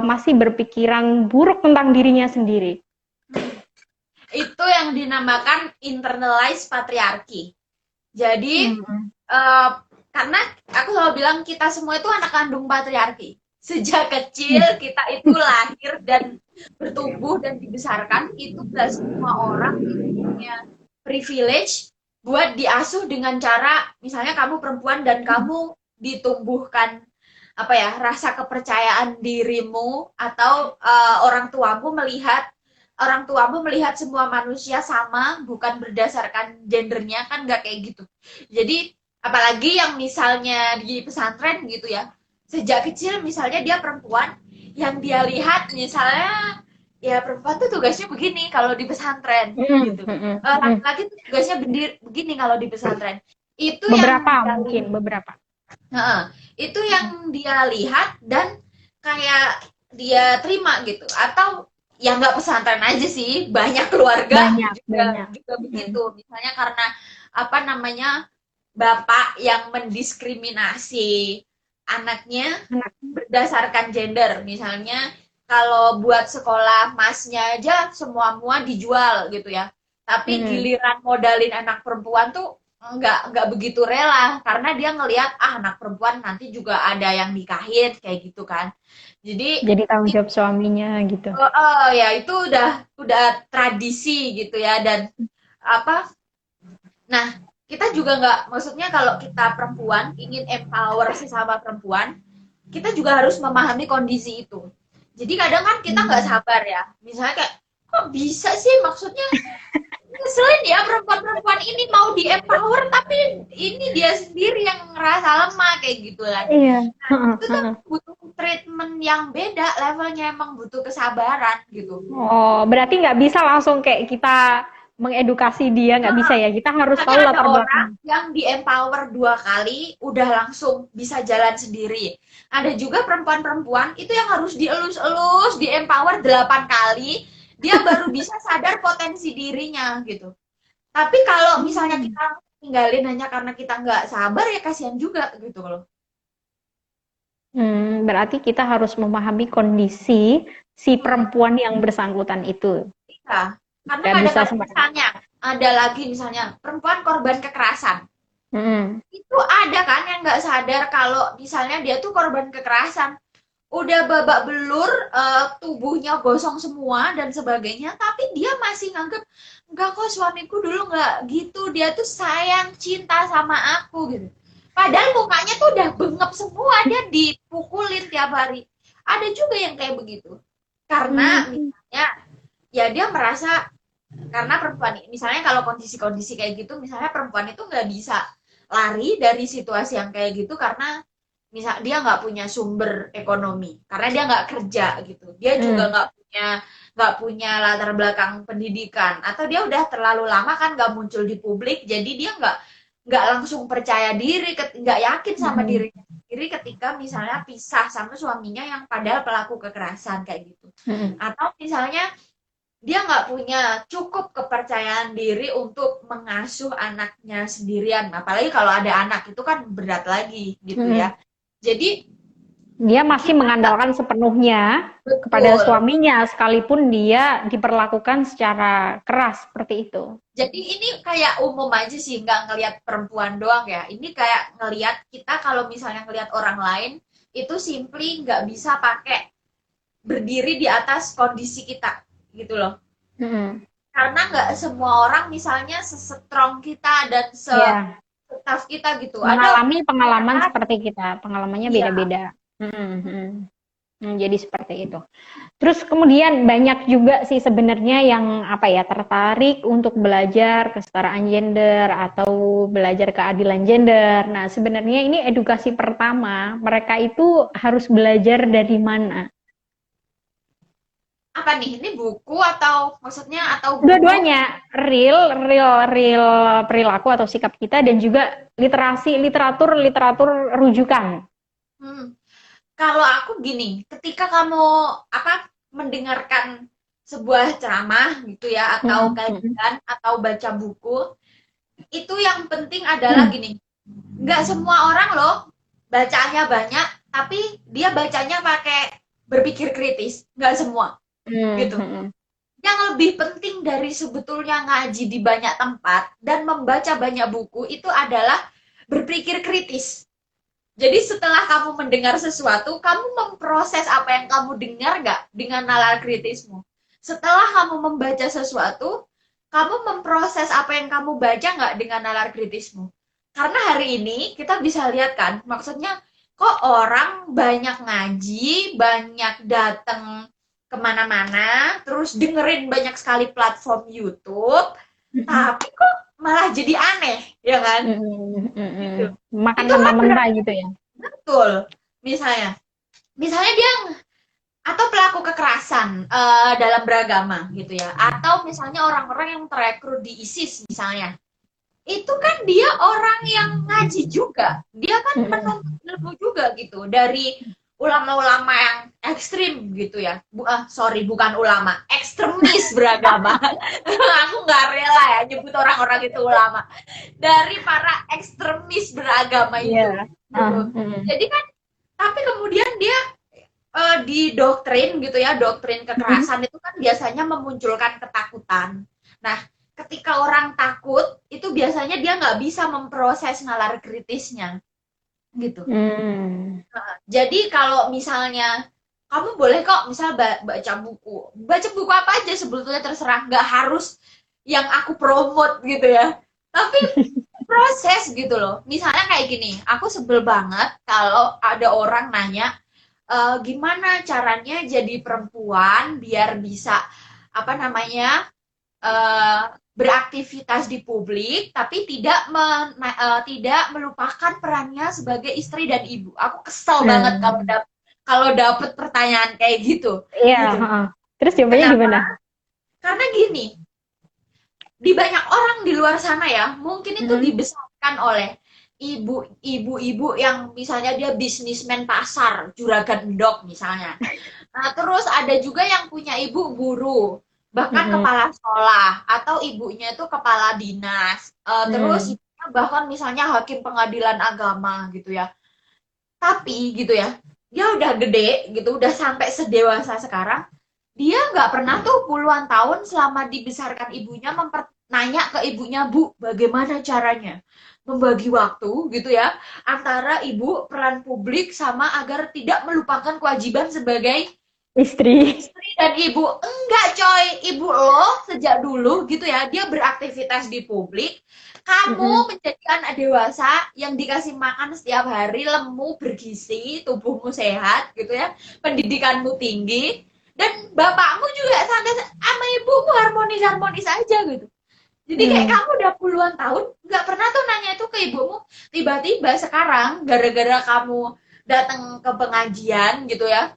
Speaker 1: masih berpikiran buruk tentang dirinya sendiri?
Speaker 2: Itu yang dinamakan internalized patriarki. Jadi karena aku selalu bilang kita semua itu anak kandung patriarki. Sejak kecil kita itu lahir dan bertumbuh dan dibesarkan, itu gak semua orang punya privilege buat diasuh dengan cara misalnya kamu perempuan dan kamu ditumbuhkan apa ya, rasa kepercayaan dirimu atau orang tuamu melihat semua manusia sama, bukan berdasarkan gendernya, kan nggak kayak gitu. Jadi apalagi yang misalnya di pesantren gitu ya, sejak kecil misalnya dia perempuan, yang dia lihat misalnya ya perempuan tuh tugasnya begini kalau di pesantren gitu, laki-laki tuh tugasnya begini kalau di pesantren. Itu
Speaker 1: Beberapa
Speaker 2: yang
Speaker 1: mungkin, beberapa.
Speaker 2: itu yang dia lihat dan kayak dia terima gitu. Atau ya nggak pesantren aja sih, banyak keluarga juga begitu. Misalnya karena apa namanya, bapak yang mendiskriminasi anaknya berdasarkan gender. Misalnya kalau buat sekolah masnya aja semua dijual gitu ya, tapi giliran modalin anak perempuan tuh nggak begitu rela, karena dia ngelihat anak perempuan nanti juga ada yang nikahin kayak gitu kan. Jadi
Speaker 1: tanggung jawab suaminya gitu.
Speaker 2: ya itu udah tradisi gitu ya. Dan apa, nah kita juga nggak, maksudnya kalau kita perempuan ingin empower sesama perempuan, kita juga harus memahami kondisi itu. Jadi kadang kan kita nggak sabar ya, misalnya kayak kok bisa sih, maksudnya ngeselin ya perempuan-perempuan ini mau di empower tapi ini dia sendiri yang ngerasa lemah kayak gitu kan.
Speaker 1: Iya.
Speaker 2: Nah, itu tuh butuh treatment yang beda, levelnya emang butuh kesabaran gitu.
Speaker 1: Oh, berarti nggak bisa langsung kayak kita mengedukasi dia, nggak bisa ya. Kita harus tahu
Speaker 2: Makanya ada
Speaker 1: latar
Speaker 2: orang
Speaker 1: belakang.
Speaker 2: yang di empower 2 kali udah langsung bisa jalan sendiri. Ada juga perempuan-perempuan itu yang harus dielus-elus, di empower 8 kali, dia baru bisa sadar potensi dirinya gitu. Tapi kalau misalnya kita tinggalin hanya karena kita nggak sabar, ya kasihan juga gitu loh.
Speaker 1: Berarti kita harus memahami kondisi si perempuan yang bersangkutan itu.
Speaker 2: Iya, karena
Speaker 1: Nggak bisa
Speaker 2: kadang-kadang
Speaker 1: sembarangan.
Speaker 2: misalnya ada lagi misalnya perempuan korban kekerasan. Itu ada kan yang nggak sadar kalau misalnya dia tuh korban kekerasan. Udah babak belur, tubuhnya gosong semua dan sebagainya, tapi dia masih nganggep enggak kok, suamiku dulu nggak gitu, dia tuh sayang cinta sama aku gitu. Padahal mukanya tuh udah bengep semua, dia dipukulin tiap hari. Ada juga yang kayak begitu. Karena misalnya ya dia merasa, karena perempuan misalnya kalau kondisi-kondisi kayak gitu, misalnya perempuan itu nggak bisa lari dari situasi yang kayak gitu karena misal dia nggak punya sumber ekonomi, karena dia nggak kerja gitu, dia juga nggak punya latar belakang pendidikan, atau dia udah terlalu lama kan nggak muncul di publik, jadi dia nggak langsung percaya diri, nggak yakin sama dirinya sendiri ketika misalnya pisah sama suaminya yang padahal pelaku kekerasan kayak gitu. Atau misalnya dia nggak punya cukup kepercayaan diri untuk mengasuh anaknya sendirian, apalagi kalau ada anak itu kan berat lagi gitu ya. Jadi
Speaker 1: Dia masih mengandalkan sepenuhnya kepada suaminya, sekalipun dia diperlakukan secara keras seperti itu.
Speaker 2: Jadi ini kayak umum aja sih, nggak ngelihat perempuan doang ya. Ini kayak ngelihat kita kalau misalnya ngelihat orang lain, itu simply nggak bisa pakai berdiri di atas kondisi kita gitu loh. Karena nggak semua orang misalnya sestrong kita dan staf kita gitu.
Speaker 1: Mengalami pengalaman seperti kita, pengalamannya
Speaker 2: Iya.
Speaker 1: beda-beda. Jadi seperti itu. Terus kemudian banyak juga sih sebenarnya yang tertarik untuk belajar kesetaraan gender atau belajar keadilan gender. Nah, sebenarnya ini edukasi pertama, mereka itu harus belajar dari mana?
Speaker 2: Apa nih? Ini buku atau maksudnya atau guru?
Speaker 1: Dua-duanya, real perilaku atau sikap kita dan juga literatur rujukan.
Speaker 2: Kalau aku gini, ketika kamu mendengarkan sebuah ceramah gitu ya, atau kajian atau baca buku, itu yang penting adalah gini, nggak semua orang loh bacanya banyak, tapi dia bacanya pakai berpikir kritis, nggak semua gitu. Yang lebih penting dari sebetulnya ngaji di banyak tempat dan membaca banyak buku itu adalah berpikir kritis. Jadi setelah kamu mendengar sesuatu, kamu memproses apa yang kamu dengar nggak dengan nalar kritismu. Setelah kamu membaca sesuatu, kamu memproses apa yang kamu baca nggak dengan nalar kritismu. Karena hari ini kita bisa lihat kan, maksudnya kok orang banyak ngaji, banyak datang kemana-mana, terus dengerin banyak sekali platform YouTube, tapi kok malah jadi aneh, ya kan?
Speaker 1: Gitu. Makan mentah-mentah gitu ya.
Speaker 2: Betul. Misalnya dia atau pelaku kekerasan dalam beragama gitu ya, atau misalnya orang-orang yang terekrut di ISIS misalnya, itu kan dia orang yang ngaji juga, dia kan menuntut ilmu juga gitu dari ulama-ulama yang ekstrim gitu ya. Bukan ulama, ekstremis beragama. Aku nggak rela ya nyebut orang-orang itu ulama. Dari para ekstremis beragama itu. Jadi kan, tapi kemudian dia didoktrin gitu ya, doktrin kekerasan itu kan biasanya memunculkan ketakutan. Nah, ketika orang takut, itu biasanya dia nggak bisa memproses nalar kritisnya. Gitu. Jadi kalau misalnya kamu boleh kok misal baca buku apa aja sebetulnya terserah, nggak harus yang aku promote gitu ya, tapi proses gitu loh. Misalnya kayak gini, aku sebel banget kalau ada orang nanya gimana caranya jadi perempuan biar bisa beraktivitas di publik tapi tidak melupakan perannya sebagai istri dan ibu. Aku kesel banget kalau dapet pertanyaan kayak gitu.
Speaker 1: Iya.
Speaker 2: Gitu.
Speaker 1: Terus jawabannya gimana?
Speaker 2: Karena gini, di banyak orang di luar sana ya, mungkin itu dibesarkan oleh ibu-ibu yang misalnya dia bisnismen pasar, juragan endok misalnya. Nah, terus ada juga yang punya ibu guru, bahkan kepala sekolah, atau ibunya itu kepala dinas, terus ibunya bahkan misalnya hakim pengadilan agama gitu ya. Tapi gitu ya, dia udah gede gitu, udah sampai sedewasa sekarang, dia nggak pernah tuh puluhan tahun selama dibesarkan ibunya nanya ke ibunya, Bu, bagaimana caranya membagi waktu gitu ya antara ibu peran publik sama agar tidak melupakan kewajiban sebagai istri dan ibu. Enggak coy, ibu lo sejak dulu gitu ya, dia beraktivitas di publik, kamu menjadi anak dewasa yang dikasih makan setiap hari, lemu, bergizi, tubuhmu sehat gitu ya, pendidikanmu tinggi, dan bapakmu juga sama ibumu harmonis-harmonis aja gitu. Jadi kayak kamu udah puluhan tahun nggak pernah tuh nanya itu ke ibumu, tiba-tiba sekarang gara-gara kamu datang ke pengajian gitu ya,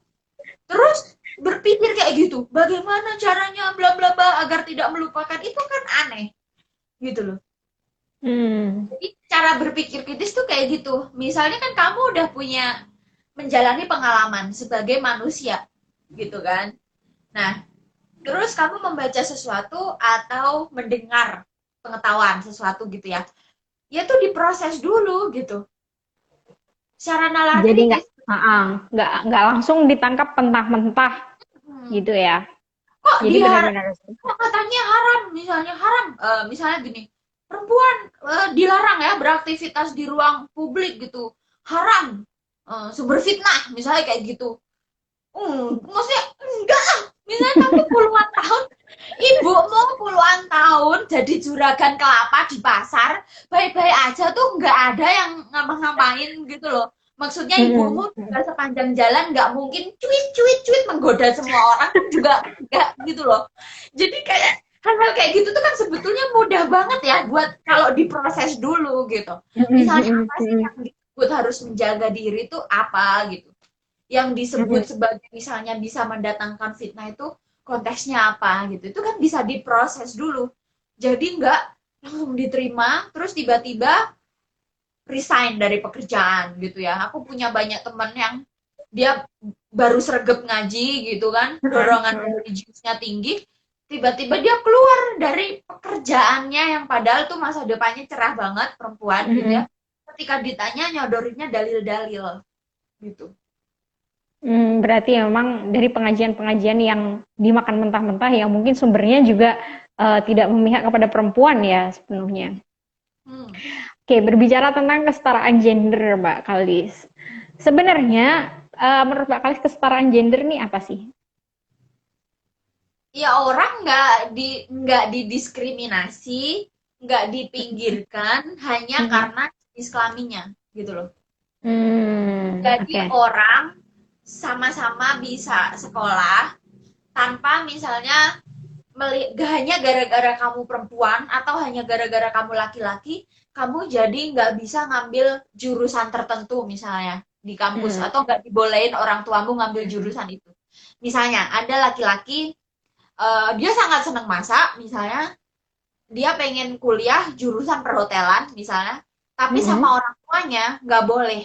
Speaker 2: terus berpikir kayak gitu, bagaimana caranya bla bla bla agar tidak melupakan, itu kan aneh gitu loh. Jadi cara berpikir kritis tuh kayak gitu. Misalnya kan kamu udah punya menjalani pengalaman sebagai manusia gitu kan. Nah, terus kamu membaca sesuatu atau mendengar pengetahuan sesuatu gitu ya, ya tuh diproses dulu gitu. Secara nalar
Speaker 1: jadi nggak langsung ditangkap mentah-mentah gitu ya.
Speaker 2: Kok jadi benar-benar kok katanya haram, misalnya haram, misalnya gini, perempuan dilarang ya beraktivitas di ruang publik gitu, haram, sumber fitnah misalnya kayak gitu. Maksudnya enggak, misalnya kamu puluhan tahun, ibumu puluhan tahun jadi juragan kelapa di pasar, baik-baik aja tuh nggak ada yang ngapa-ngapain gitu loh. Maksudnya ibumu juga sepanjang jalan nggak mungkin cuit menggoda semua orang kan juga nggak gitu loh. Jadi kayak hal-hal kayak gitu tuh kan sebetulnya mudah banget ya buat kalau diproses dulu gitu. Misalnya apa sih yang disebut harus menjaga diri tuh apa gitu. Yang disebut sebagai misalnya bisa mendatangkan fitnah itu konteksnya apa gitu. Itu kan bisa diproses dulu. Jadi nggak langsung diterima terus tiba-tiba resign dari pekerjaan gitu ya. Aku punya banyak teman yang dia baru sregep ngaji gitu kan, dorongan religiusnya tinggi, tiba-tiba dia keluar dari pekerjaannya yang padahal tuh masa depannya cerah banget, perempuan gitu ya. Ketika ditanya nyodorinnya dalil-dalil gitu.
Speaker 1: Berarti memang dari pengajian-pengajian yang dimakan mentah-mentah yang mungkin sumbernya juga tidak memihak kepada perempuan ya sepenuhnya. Oke, berbicara tentang kesetaraan gender, Mbak Kalis. Sebenarnya menurut Mbak Kalis kesetaraan gender ini apa sih?
Speaker 2: Ya orang nggak didiskriminasi, nggak dipinggirkan hanya karena jenis kelaminnya gitu loh. Jadi orang sama-sama bisa sekolah tanpa misalnya hanya gara-gara kamu perempuan atau hanya gara-gara kamu laki-laki, kamu jadi nggak bisa ngambil jurusan tertentu misalnya di kampus atau nggak dibolehin orang tuamu ngambil jurusan itu. Misalnya ada laki-laki dia sangat senang masak misalnya, dia pengen kuliah jurusan perhotelan misalnya, tapi sama orang tuanya nggak boleh.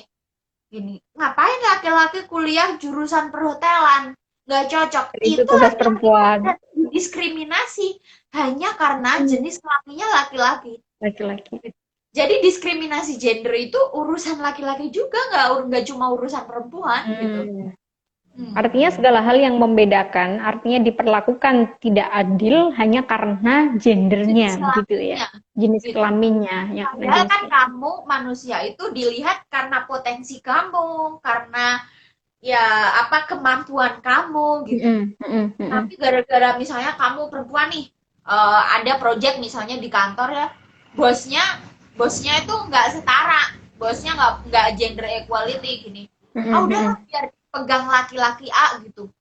Speaker 2: Gini, ngapain laki-laki kuliah jurusan perhotelan? Nggak cocok.
Speaker 1: Itu tugas perempuan.
Speaker 2: Diskriminasi hanya karena jenis kelaminnya laki-laki.
Speaker 1: Laki-laki.
Speaker 2: Jadi diskriminasi gender itu urusan laki-laki juga, nggak cuma urusan perempuan gitu.
Speaker 1: Artinya segala hal yang membedakan, artinya diperlakukan tidak adil hanya karena gendernya, gitu ya, jenis kelaminnya.
Speaker 2: Padahal kan kamu manusia itu dilihat karena potensi kamu, karena ya apa kemampuan kamu gitu. Tapi gara-gara misalnya kamu perempuan nih, ada project misalnya di kantor ya, bosnya itu nggak setara, bosnya nggak gender equality gini. Udah biar pegang laki-laki A gitu.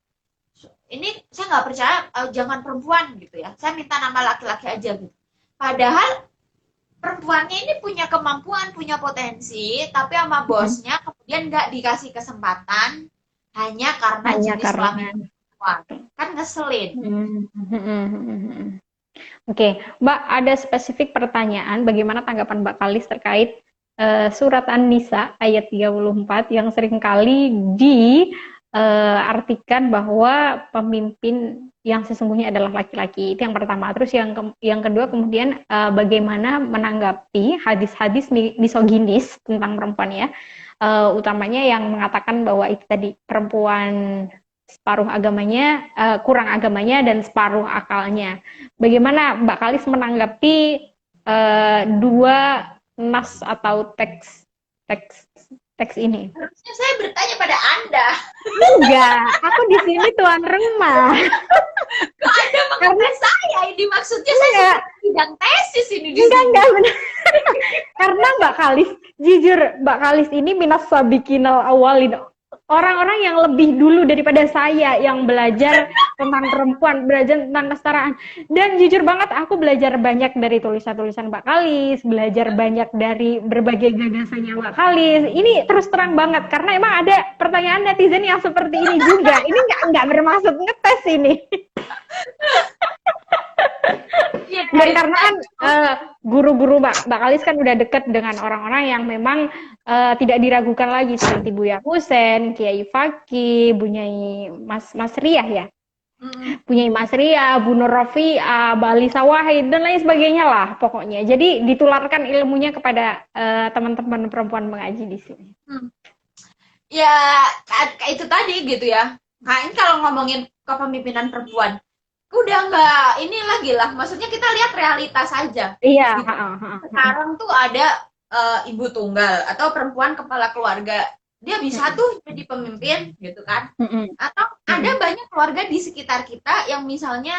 Speaker 2: Ini saya nggak percaya, jangan perempuan gitu ya. Saya minta nama laki-laki aja gitu. Padahal perempuannya ini punya kemampuan, punya potensi, tapi sama bosnya kemudian nggak dikasih kesempatan hanya karena jenis kelamin perempuan. Kan ngeselin.
Speaker 1: Oke, Mbak, ada spesifik pertanyaan. Bagaimana tanggapan Mbak Kalis terkait surat An-Nisa ayat 34 yang seringkali diartikan bahwa pemimpin yang sesungguhnya adalah laki-laki. Itu yang pertama. Terus yang kedua kemudian bagaimana menanggapi hadis-hadis misoginis tentang perempuan ya. Utamanya yang mengatakan bahwa itu tadi perempuan separuh agamanya, kurang agamanya dan separuh akalnya. Bagaimana Mbak Kalis menanggapi dua nas atau teks ini?
Speaker 2: Harusnya saya bertanya pada Anda.
Speaker 1: Enggak, aku di sini tuan rumah.
Speaker 2: Kok Anda mengenai saya? Ini maksudnya saya sedang tesis ini di sini.
Speaker 1: Enggak benar. Karena Mbak Kalis, jujur Mbak Kalis ini minas sabiqinal awalin. Orang-orang yang lebih dulu daripada saya yang belajar tentang perempuan, belajar tentang kesetaraan. Dan jujur banget aku belajar banyak dari tulisan-tulisan Mbak Kalis, belajar banyak dari berbagai gagasannya Mbak Kalis. Ini terus terang banget karena emang ada pertanyaan netizen yang seperti ini juga. Ini nggak bermaksud ngetes ini. Dan karena kan guru-guru Mbak Kalis kan udah deket dengan orang-orang yang memang tidak diragukan lagi seperti Buya Husen, Kiai Faki, Bunyai Mas Riah ya, Bunyai Mas Riah, Bu Nur Rofi'ah, Bali Sawahid dan lain sebagainya lah pokoknya. Jadi ditularkan ilmunya kepada teman-teman perempuan mengaji di sini.
Speaker 2: Ya itu tadi gitu ya. Nah ini kalau ngomongin kepemimpinan perempuan, udah nggak ini lagi lah. Maksudnya kita lihat realitas aja.
Speaker 1: Iya.
Speaker 2: Gitu. Sekarang tuh ada ibu tunggal atau perempuan kepala keluarga, dia bisa tuh jadi pemimpin gitu kan. Atau ada banyak keluarga di sekitar kita yang misalnya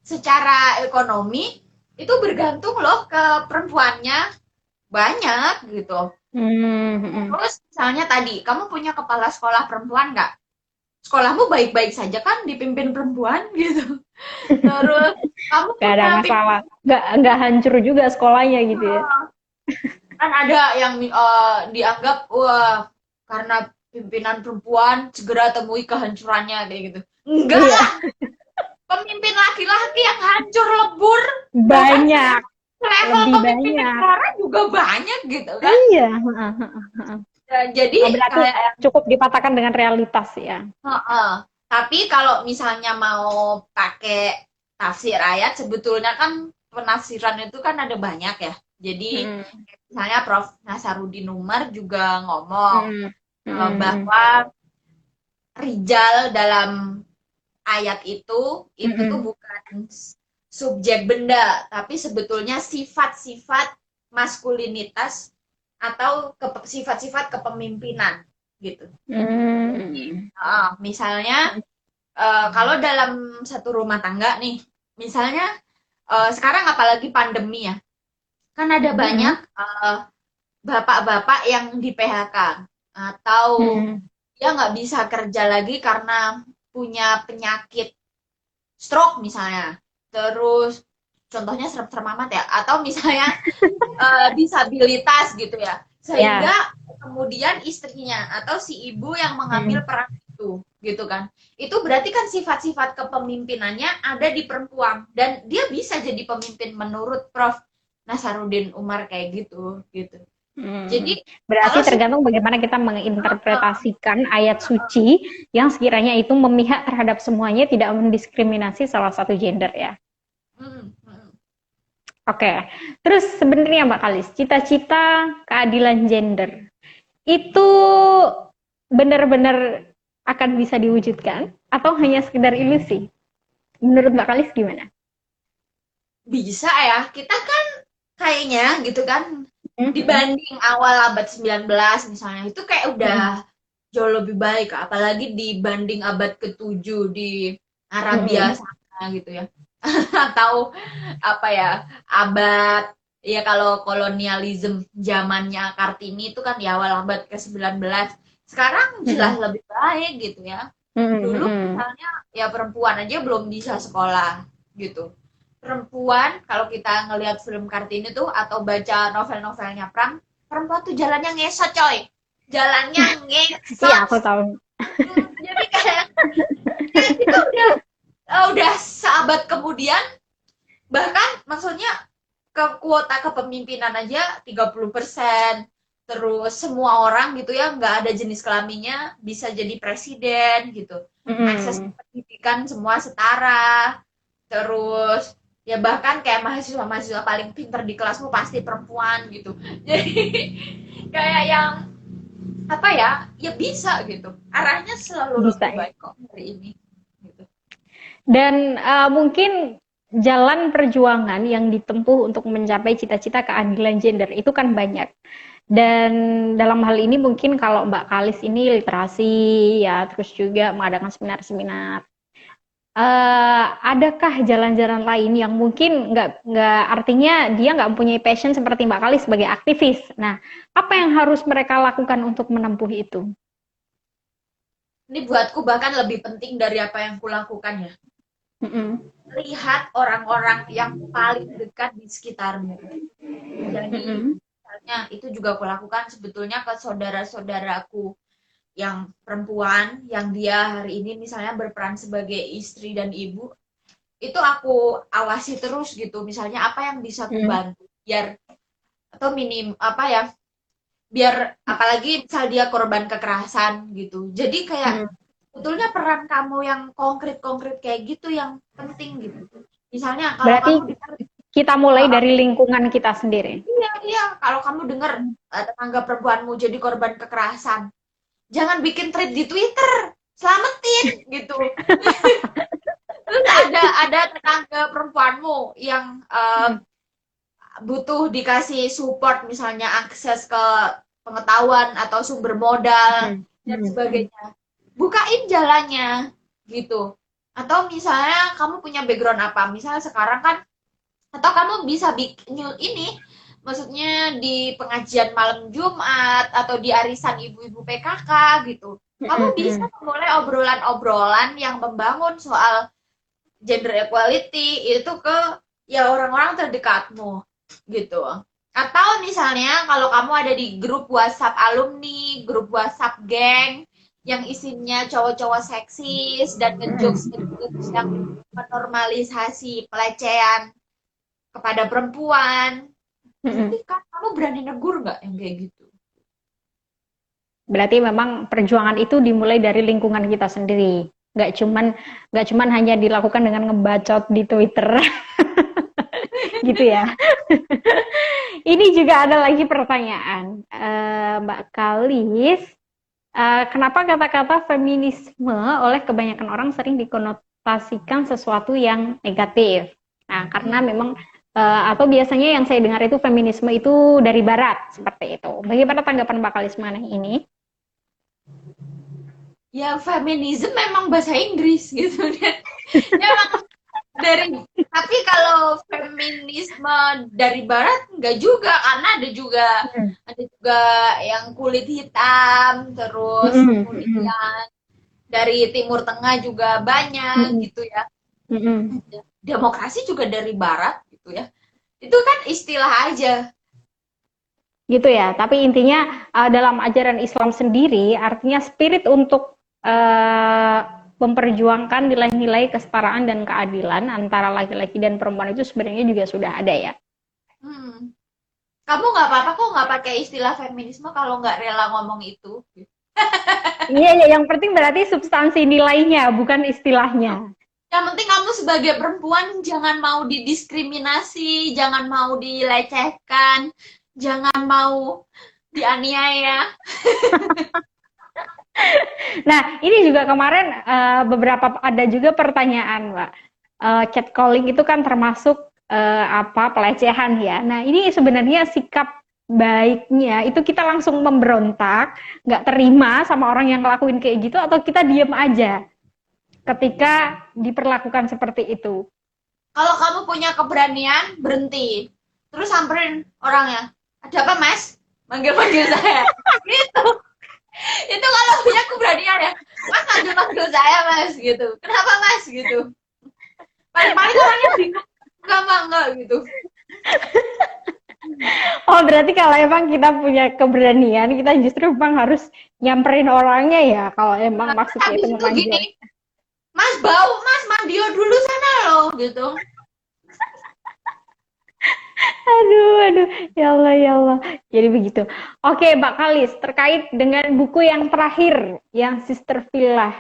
Speaker 2: secara ekonomi itu bergantung loh ke perempuannya banyak gitu. Terus misalnya tadi kamu punya kepala sekolah perempuan nggak? Sekolahmu baik-baik saja kan dipimpin perempuan gitu. Terus kamu
Speaker 1: Gak ada
Speaker 2: punya
Speaker 1: masalah, nggak hancur juga sekolahnya gitu ya.
Speaker 2: kan ada yang dianggap wah karena pimpinan perempuan segera temui kehancurannya kayak gitu. Enggak
Speaker 1: Iya,
Speaker 2: lah, pemimpin laki-laki yang hancur lebur, bahkan
Speaker 1: banyak,
Speaker 2: level
Speaker 1: lebih
Speaker 2: pemimpin
Speaker 1: banyak.
Speaker 2: negara juga banyak gitu kan.
Speaker 1: Iya.
Speaker 2: Jadi
Speaker 1: Oh, berarti
Speaker 2: kayak
Speaker 1: cukup dipatahkan dengan realitas ya.
Speaker 2: heeh. Tapi kalau misalnya mau pakai tafsir ayat, sebetulnya kan penafsiran itu kan ada banyak ya. Jadi
Speaker 1: Mm-mm.
Speaker 2: misalnya Prof. Nasaruddin Umar juga ngomong
Speaker 1: Mm-mm. Mm-mm.
Speaker 2: bahwa rijal dalam ayat itu tuh
Speaker 1: Mm-mm.
Speaker 2: bukan subjek benda, tapi sebetulnya sifat-sifat maskulinitas atau sifat-sifat kepemimpinan gitu.
Speaker 1: Mm-mm.
Speaker 2: Misalnya kalau dalam satu rumah tangga nih, misalnya sekarang apalagi pandemi ya, kan ada banyak
Speaker 1: Mm-mm.
Speaker 2: bapak-bapak yang di PHK atau
Speaker 1: Mm-mm.
Speaker 2: dia nggak bisa kerja lagi karena punya penyakit stroke misalnya. Terus contohnya serem-serem amat ya, atau misalnya disabilitas gitu ya,
Speaker 1: Ya.
Speaker 2: sehingga kemudian istrinya atau si ibu yang mengambil
Speaker 1: Mm.
Speaker 2: peran itu gitu kan, itu berarti kan sifat-sifat kepemimpinannya ada di perempuan dan dia bisa jadi pemimpin menurut Prof. Nasaruddin Umar kayak gitu gitu.
Speaker 1: Hmm.
Speaker 2: Jadi
Speaker 1: Berarti
Speaker 2: kalau
Speaker 1: tergantung bagaimana kita menginterpretasikan ayat suci yang sekiranya itu memihak terhadap semuanya, tidak mendiskriminasi salah satu gender ya. Oke, terus sebenarnya Mbak Kalis, cita-cita keadilan gender itu benar-benar akan bisa diwujudkan atau hanya sekedar ilusi? Menurut Mbak Kalis gimana?
Speaker 2: bisa ya, kita kan kayaknya gitu kan
Speaker 1: Mhm.
Speaker 2: dibanding awal abad 19 misalnya itu kayak udah
Speaker 1: Mhm.
Speaker 2: jauh lebih baik, apalagi dibanding abad ke-7 di Arabia
Speaker 1: Mhm.
Speaker 2: sana gitu ya. Atau apa ya, abad ya kalau kolonialisme zamannya Kartini itu kan di awal abad ke-19. Sekarang jelas
Speaker 1: Mhm.
Speaker 2: lebih baik gitu ya.
Speaker 1: Mhm.
Speaker 2: Dulu
Speaker 1: Mhm.
Speaker 2: misalnya ya perempuan aja belum bisa sekolah gitu. Perempuan kalau kita ngelihat film Kartini tuh atau baca novel-novelnya perempuan tuh jalannya ngesot coy. Jalannya
Speaker 1: Iya,
Speaker 2: ngesot.
Speaker 1: aku tahu.
Speaker 2: Jadi kayak kita udah seabad kemudian, bahkan maksudnya ke kuota kepemimpinan aja 30%. Terus semua orang gitu ya, nggak ada jenis kelaminnya bisa jadi presiden gitu. Akses
Speaker 1: Mhm.
Speaker 2: pendidikan semua setara. Terus ya bahkan kayak mahasiswa-mahasiswa paling pinter di kelasmu pasti perempuan gitu. Jadi kayak yang apa ya, ya bisa gitu. Arahnya selalu
Speaker 1: Bisa
Speaker 2: lebih
Speaker 1: ya.
Speaker 2: baik kok hari ini. Gitu.
Speaker 1: Dan mungkin jalan perjuangan yang ditempuh untuk mencapai cita-cita keadilan gender itu kan banyak. Dan dalam hal ini mungkin kalau Mbak Kalis ini literasi ya, terus juga mengadakan seminar-seminar. Adakah jalan-jalan lain yang mungkin nggak artinya dia nggak mempunyai passion seperti Mbak Kalis sebagai aktivis. Nah, apa yang harus mereka lakukan untuk menempuh itu?
Speaker 2: Ini buatku bahkan lebih penting dari apa yang kulakukan ya.
Speaker 1: Mm-mm.
Speaker 2: Lihat orang-orang yang paling dekat di sekitarmu. Jadi
Speaker 1: Mm-mm.
Speaker 2: misalnya itu juga aku lakukan sebetulnya ke saudara-saudaraku yang perempuan yang dia hari ini misalnya berperan sebagai istri dan ibu, itu aku awasi terus gitu, misalnya apa yang bisa aku
Speaker 1: Mm-mm.
Speaker 2: bantu biar atau minim apa ya, biar apalagi misal dia korban kekerasan gitu, jadi kayak
Speaker 1: Mm-mm.
Speaker 2: sebetulnya peran kamu yang konkret-konkret kayak gitu yang penting gitu. Misalnya kalau
Speaker 1: Berarti
Speaker 2: kamu dengar
Speaker 1: kita mulai dari lingkungan kita sendiri.
Speaker 2: iya iya kalau kamu dengar tetangga perempuanmu jadi korban kekerasan, jangan bikin thread di Twitter, selamatin gitu. Terus ada tetangga perempuanmu yang butuh dikasih support misalnya akses ke pengetahuan atau sumber modal
Speaker 1: Mm-mm.
Speaker 2: dan
Speaker 1: Mm-mm.
Speaker 2: sebagainya. Bukain jalannya gitu. Atau misalnya kamu punya background apa? Misalnya sekarang kan atau kamu bisa bikin ini maksudnya di pengajian malam Jumat atau di arisan ibu-ibu PKK gitu. Kamu bisa memulai obrolan-obrolan yang membangun soal gender equality itu ke ya orang-orang terdekatmu gitu. Atau misalnya kalau kamu ada di grup WhatsApp alumni, grup WhatsApp geng yang isinya cowok-cowok seksis dan ngejokes yang menormalisasi pelecehan kepada perempuan, berarti kan kamu berani negur nggak yang kayak gitu?
Speaker 1: Berarti memang perjuangan itu dimulai dari lingkungan kita sendiri. Nggak cuman hanya dilakukan dengan ngebacot di Twitter. Gitu ya. Ini juga ada lagi pertanyaan. Mbak Kalis, kenapa kata-kata feminisme oleh kebanyakan orang sering dikonotasikan sesuatu yang negatif? Nah, karena memang atau biasanya yang saya dengar itu feminisme itu dari barat, seperti itu. Bagaimana tanggapan Mbak Kalis mengenai ini?
Speaker 2: Ya feminisme memang bahasa Inggris gitu ya. Memang dari tapi kalau feminisme dari barat enggak juga, karena ada juga yang kulit hitam, terus kemudian dari Timur Tengah juga banyak gitu ya. Demokrasi juga dari barat gitu ya. Itu kan istilah aja.
Speaker 1: Gitu ya, tapi intinya dalam ajaran Islam sendiri artinya spirit untuk memperjuangkan nilai-nilai kesetaraan dan keadilan antara laki-laki dan perempuan itu sebenarnya juga sudah ada ya.
Speaker 2: Kamu nggak apa-apa kok nggak pakai istilah feminisme kalau nggak rela ngomong itu.
Speaker 1: Iya, yang penting berarti substansi nilainya, bukan istilahnya.
Speaker 2: Yang penting kamu sebagai perempuan jangan mau didiskriminasi, jangan mau dilecehkan, jangan mau dianiaya.
Speaker 1: Nah, ini juga kemarin beberapa ada juga pertanyaan, Mbak. Catcalling itu kan termasuk pelecehan ya. Nah, ini sebenarnya sikap baiknya itu kita langsung memberontak, nggak terima sama orang yang ngelakuin kayak gitu, atau kita diem aja ketika diperlakukan seperti itu.
Speaker 2: Kalau kamu punya keberanian, berhenti. Terus samperin orangnya. Ada apa, Mas? Manggil-manggil saya. Gitu. Itu kalau punya keberanian ya. Mas manggil-manggil saya, Mas. Gitu. Kenapa, Mas? Gitu. Paling-paling orangnya bingung. Enggak, gitu.
Speaker 1: Oh, berarti kalau emang kita punya keberanian, kita justru memang harus nyamperin orangnya ya, kalau emang maksudnya itu memanggil. Gini,
Speaker 2: Mas bau, Mas mandio dulu sana loh, gitu.
Speaker 1: Aduh, ya Allah. Jadi begitu. Oke, Mbak Kalis, terkait dengan buku yang terakhir, yang Sister Villa,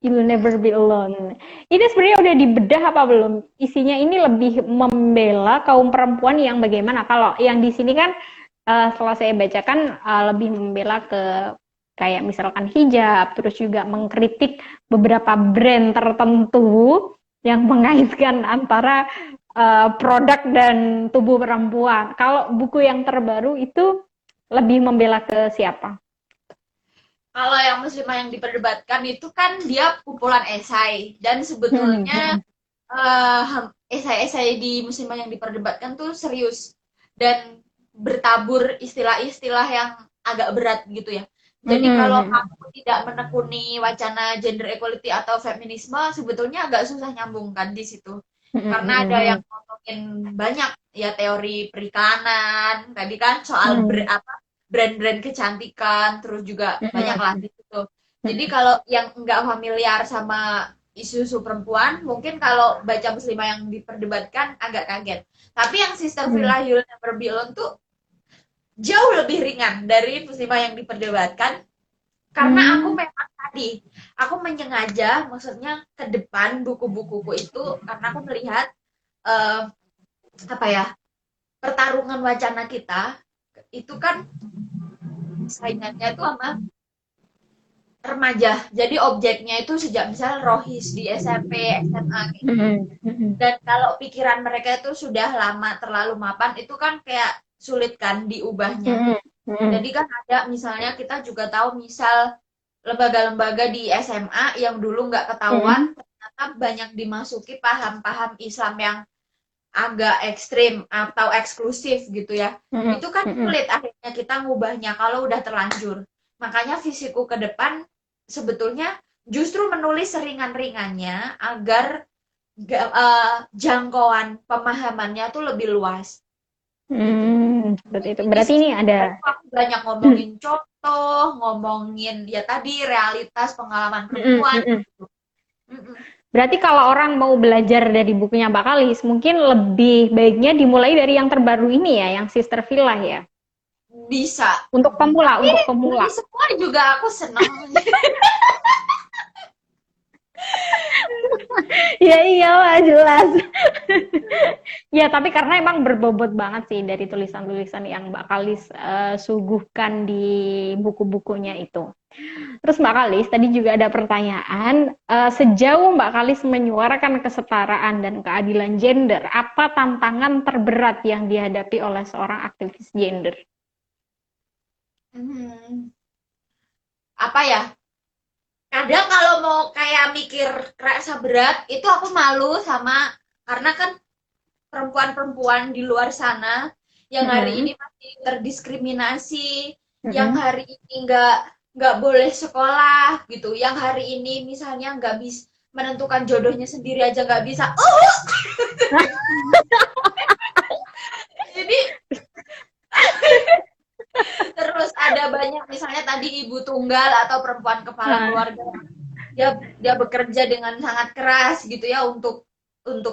Speaker 1: You'll Never Be Alone. Ini sebenarnya udah dibedah apa belum? Isinya ini lebih membela kaum perempuan yang bagaimana? Kalau yang di sini kan setelah saya bacakan lebih membela ke kayak misalkan hijab, terus juga mengkritik beberapa brand tertentu yang mengaitkan antara produk dan tubuh perempuan. Kalau buku yang terbaru itu lebih membela ke siapa?
Speaker 2: Kalau yang muslimah yang diperdebatkan itu kan dia kumpulan esai, dan sebetulnya esai-esai di muslimah yang diperdebatkan tuh serius dan bertabur istilah-istilah yang agak berat gitu ya. Jadi kalau kamu tidak menekuni wacana gender equality atau feminisme, sebetulnya agak susah nyambung kan di situ. Karena ada yang ngomongin banyak ya, teori perikanan, tadi kan soal brand-brand kecantikan, terus juga banyak lah di situ. Jadi kalau yang nggak familiar sama isu-isu perempuan, mungkin kalau baca muslimah yang diperdebatkan agak kaget. Tapi yang Sister Villa You'll Never Be Alone tuh jauh lebih ringan dari muslimah yang diperdebatkan, karena aku memang tadi aku menyengaja maksudnya ke depan buku-bukuku itu karena aku melihat pertarungan wacana kita itu kan saingannya itu sama remaja, jadi objeknya itu sejak misal rohis di SMP, SMA gitu. Dan kalau pikiran mereka itu sudah lama terlalu mapan, itu kan kayak sulit kan diubahnya. Jadi kan ada misalnya kita juga tahu misal lembaga-lembaga di SMA yang dulu nggak ketahuan ternyata banyak dimasuki paham-paham Islam yang agak ekstrim atau eksklusif gitu ya, itu kan
Speaker 1: Mm-mm.
Speaker 2: sulit akhirnya kita ngubahnya kalau udah terlanjur. Makanya visiku ke depan sebetulnya justru menulis seringan-ringannya agar jangkauan pemahamannya tuh lebih luas gitu.
Speaker 1: Seperti itu.
Speaker 2: Di
Speaker 1: Berarti
Speaker 2: sisi
Speaker 1: ini ada.
Speaker 2: lain aku banyak ngomongin contoh, ngomongin ya tadi realitas pengalaman
Speaker 1: Mm-mm,
Speaker 2: perempuan
Speaker 1: mm-mm.
Speaker 2: gitu. Mm-mm.
Speaker 1: Berarti kalau orang mau belajar dari bukunya Mbak Kalis, mungkin lebih baiknya dimulai dari yang terbaru ini ya, yang Sister Villa ya.
Speaker 2: Bisa.
Speaker 1: Untuk pemula,
Speaker 2: Tapi
Speaker 1: untuk
Speaker 2: dari
Speaker 1: pemula.
Speaker 2: semua juga aku seneng.
Speaker 1: Ya iyalah jelas. Ya tapi karena emang berbobot banget sih dari tulisan-tulisan yang Mbak Kalis suguhkan di buku-bukunya itu. Terus Mbak Kalis tadi juga ada pertanyaan, sejauh Mbak Kalis menyuarakan kesetaraan dan keadilan gender, apa tantangan terberat yang dihadapi oleh seorang aktivis gender?
Speaker 2: Hmm, apa ya? Kadang kalau mau kayak mikir kerasa berat, itu aku malu sama karena kan perempuan-perempuan di luar sana yang hari
Speaker 1: Mm-mm.
Speaker 2: ini masih terdiskriminasi, yang
Speaker 1: Mm-mm.
Speaker 2: hari ini nggak boleh sekolah gitu, yang hari ini misalnya nggak bisa menentukan jodohnya sendiri aja nggak bisa. Oh, jadi terus ada banyak misalnya tadi ibu tunggal atau perempuan kepala
Speaker 1: Ah,
Speaker 2: keluarga, dia bekerja dengan sangat keras gitu ya untuk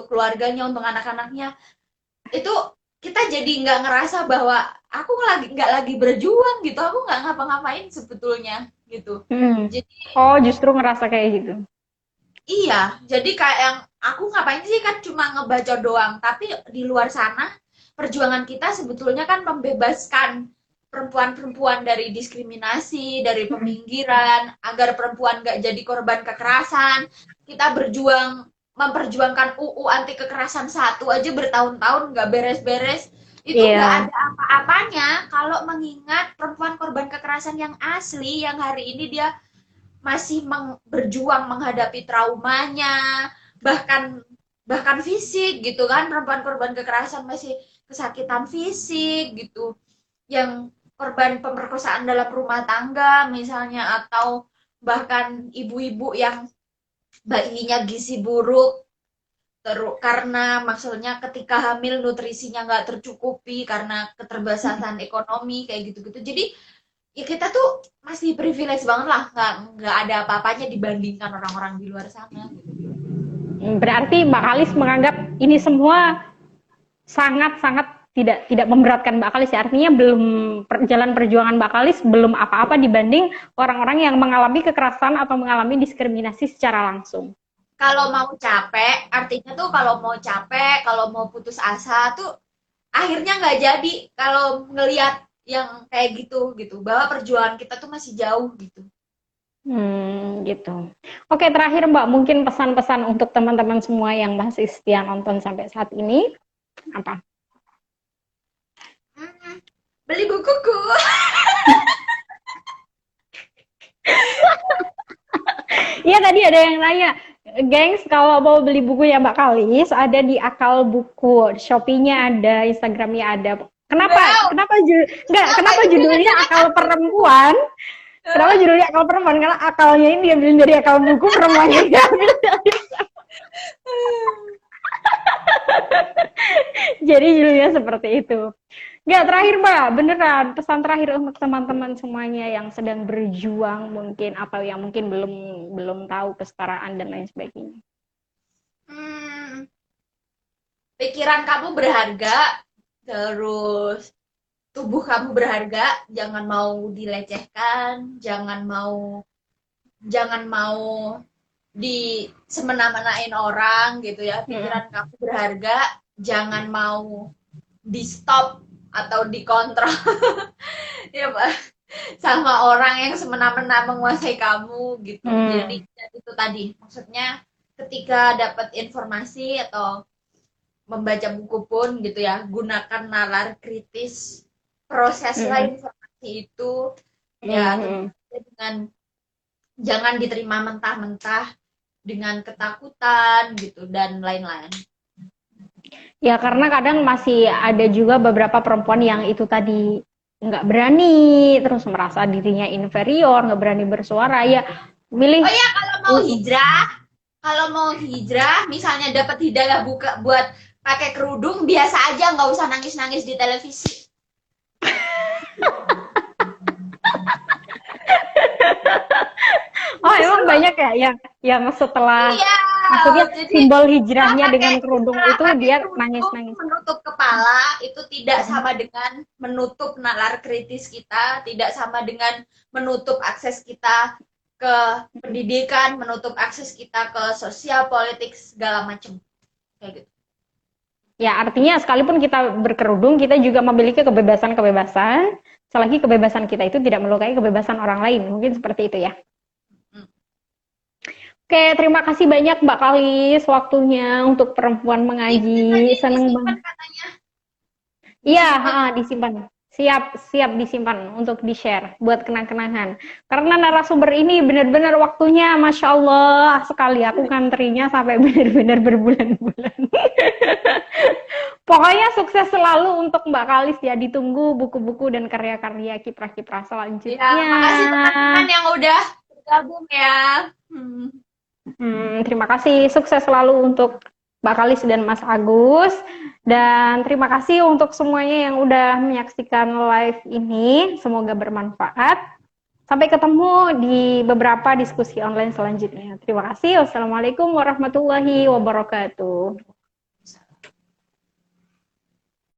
Speaker 2: keluarganya, untuk anak-anaknya. Itu kita jadi nggak ngerasa bahwa aku nggak lagi berjuang gitu, aku nggak ngapa-ngapain sebetulnya gitu.
Speaker 1: mm.
Speaker 2: Jadi
Speaker 1: Oh justru ngerasa kayak gitu.
Speaker 2: iya, jadi kayak yang aku ngapain sih kan cuma ngebaca doang, tapi di luar sana perjuangan kita sebetulnya kan membebaskan perempuan-perempuan dari diskriminasi, dari
Speaker 1: Mm.
Speaker 2: peminggiran, agar perempuan nggak jadi korban kekerasan. Kita berjuang memperjuangkan UU anti kekerasan satu aja bertahun-tahun nggak beres-beres. Itu nggak
Speaker 1: Iya.
Speaker 2: ada apa-apanya kalau mengingat perempuan korban kekerasan yang asli yang hari ini dia masih berjuang menghadapi traumanya, bahkan bahkan fisik gitu kan, perempuan korban kekerasan masih kesakitan fisik gitu, yang korban pemerkosaan dalam rumah tangga misalnya, atau bahkan ibu-ibu yang bayinya gizi buruk terus karena maksudnya ketika hamil nutrisinya nggak tercukupi karena keterbatasan ekonomi kayak gitu-gitu. Jadi ya kita tuh masih privilege banget lah, nggak ada apa-apanya dibandingkan orang-orang di luar sana gitu.
Speaker 1: Berarti Mbak Kalis menganggap ini semua sangat-sangat tidak memberatkan Mbak Kalis ya. Artinya belum jalan perjuangan Mbak Kalis belum apa-apa dibanding orang-orang yang mengalami kekerasan atau mengalami diskriminasi secara langsung.
Speaker 2: Kalau mau capek, artinya tuh kalau mau capek, kalau mau putus asa tuh akhirnya nggak jadi kalau ngelihat yang kayak gitu gitu, bahwa perjuangan kita tuh masih jauh gitu.
Speaker 1: Gitu. Oke, terakhir Mbak, mungkin pesan-pesan untuk teman-teman semua yang masih setia nonton sampai saat ini apa?
Speaker 2: Hmm, beli bukuku.
Speaker 1: Iya tadi ada yang nanya, gengs kalau mau beli buku ya Mbak Kalis ada di Akal Buku, Shopee-nya ada, Instagram-nya ada. Kenapa?
Speaker 2: Wow,
Speaker 1: Enggak,
Speaker 2: apa
Speaker 1: kenapa
Speaker 2: itu
Speaker 1: judulnya
Speaker 2: jangan-jangan
Speaker 1: Akal
Speaker 2: aku.
Speaker 1: Perempuan? Kenapa judulnya Akal Perempuan? Karena akalnya ini diambil dari akal buku, perempuannya diambil. Jadi judulnya seperti itu. Enggak, terakhir Mbak, beneran pesan terakhir untuk teman-teman semuanya yang sedang berjuang mungkin atau yang mungkin belum belum tahu kesetaraan dan lain sebagainya.
Speaker 2: Hmm, pikiran kamu berharga, terus tubuh kamu berharga, jangan mau dilecehkan, jangan mau di semena-menain orang gitu ya.
Speaker 1: Mm.
Speaker 2: Pikiran kamu berharga, jangan mau di stop atau dikontrol ya Pak, sama orang yang semena-mena menguasai kamu gitu. Jadi
Speaker 1: Hmm.
Speaker 2: itu tadi maksudnya, ketika dapat informasi atau membaca buku pun gitu ya, gunakan nalar kritis, proseslah
Speaker 1: Mm.
Speaker 2: informasi itu ya, tentu
Speaker 1: Mm.
Speaker 2: saja dengan jangan diterima mentah-mentah dengan ketakutan gitu dan lain-lain.
Speaker 1: Ya karena kadang masih ada juga beberapa perempuan yang itu tadi nggak berani, terus merasa dirinya inferior, nggak berani bersuara. Ya milih.
Speaker 2: Oh ya, kalau mau hijrah, misalnya dapat hidayah buka buat pakai kerudung, biasa aja, nggak usah nangis-nangis di televisi.
Speaker 1: Oh emang
Speaker 2: Justru
Speaker 1: banyak ya yang setelah
Speaker 2: iya,
Speaker 1: maksudnya
Speaker 2: jadi
Speaker 1: simbol
Speaker 2: setelah
Speaker 1: hijrahnya
Speaker 2: pakai
Speaker 1: dengan kerudung
Speaker 2: setelah
Speaker 1: itu
Speaker 2: pakai
Speaker 1: dia
Speaker 2: kerudung
Speaker 1: nangis-nangis.
Speaker 2: menutup kepala itu tidak sama dengan menutup nalar kritis kita, tidak sama dengan menutup akses kita ke pendidikan, menutup akses kita ke sosial, politik segala macam kayak gitu.
Speaker 1: Ya artinya sekalipun kita berkerudung, kita juga memiliki kebebasan-kebebasan, selagi kebebasan kita itu tidak melukai kebebasan orang lain. Mungkin seperti itu ya.
Speaker 2: Hmm.
Speaker 1: Oke, terima kasih banyak Mbak Kalis waktunya untuk perempuan
Speaker 2: Itu
Speaker 1: mengaji.
Speaker 2: tadi
Speaker 1: Seneng
Speaker 2: disimpan
Speaker 1: banget.
Speaker 2: katanya,
Speaker 1: Iya,
Speaker 2: disimpan.
Speaker 1: disimpan. Siap, siap disimpan untuk di-share buat kenang-kenangan. Karena narasumber ini benar-benar waktunya, Masya Allah, sekali aku ngantrinya sampai benar-benar berbulan-bulan. Pokoknya sukses selalu untuk Mbak Kalis ya. Ditunggu buku-buku dan karya-karya kiprah-kiprah
Speaker 2: Ya,
Speaker 1: selanjutnya.
Speaker 2: makasih teman-teman yang udah bergabung ya.
Speaker 1: Terima kasih. Sukses selalu untuk Mbak Kalis dan Mas Agus. Dan terima kasih untuk semuanya yang udah menyaksikan live ini. Semoga bermanfaat. Sampai ketemu di beberapa diskusi online selanjutnya. Terima kasih. Wassalamualaikum warahmatullahi wabarakatuh.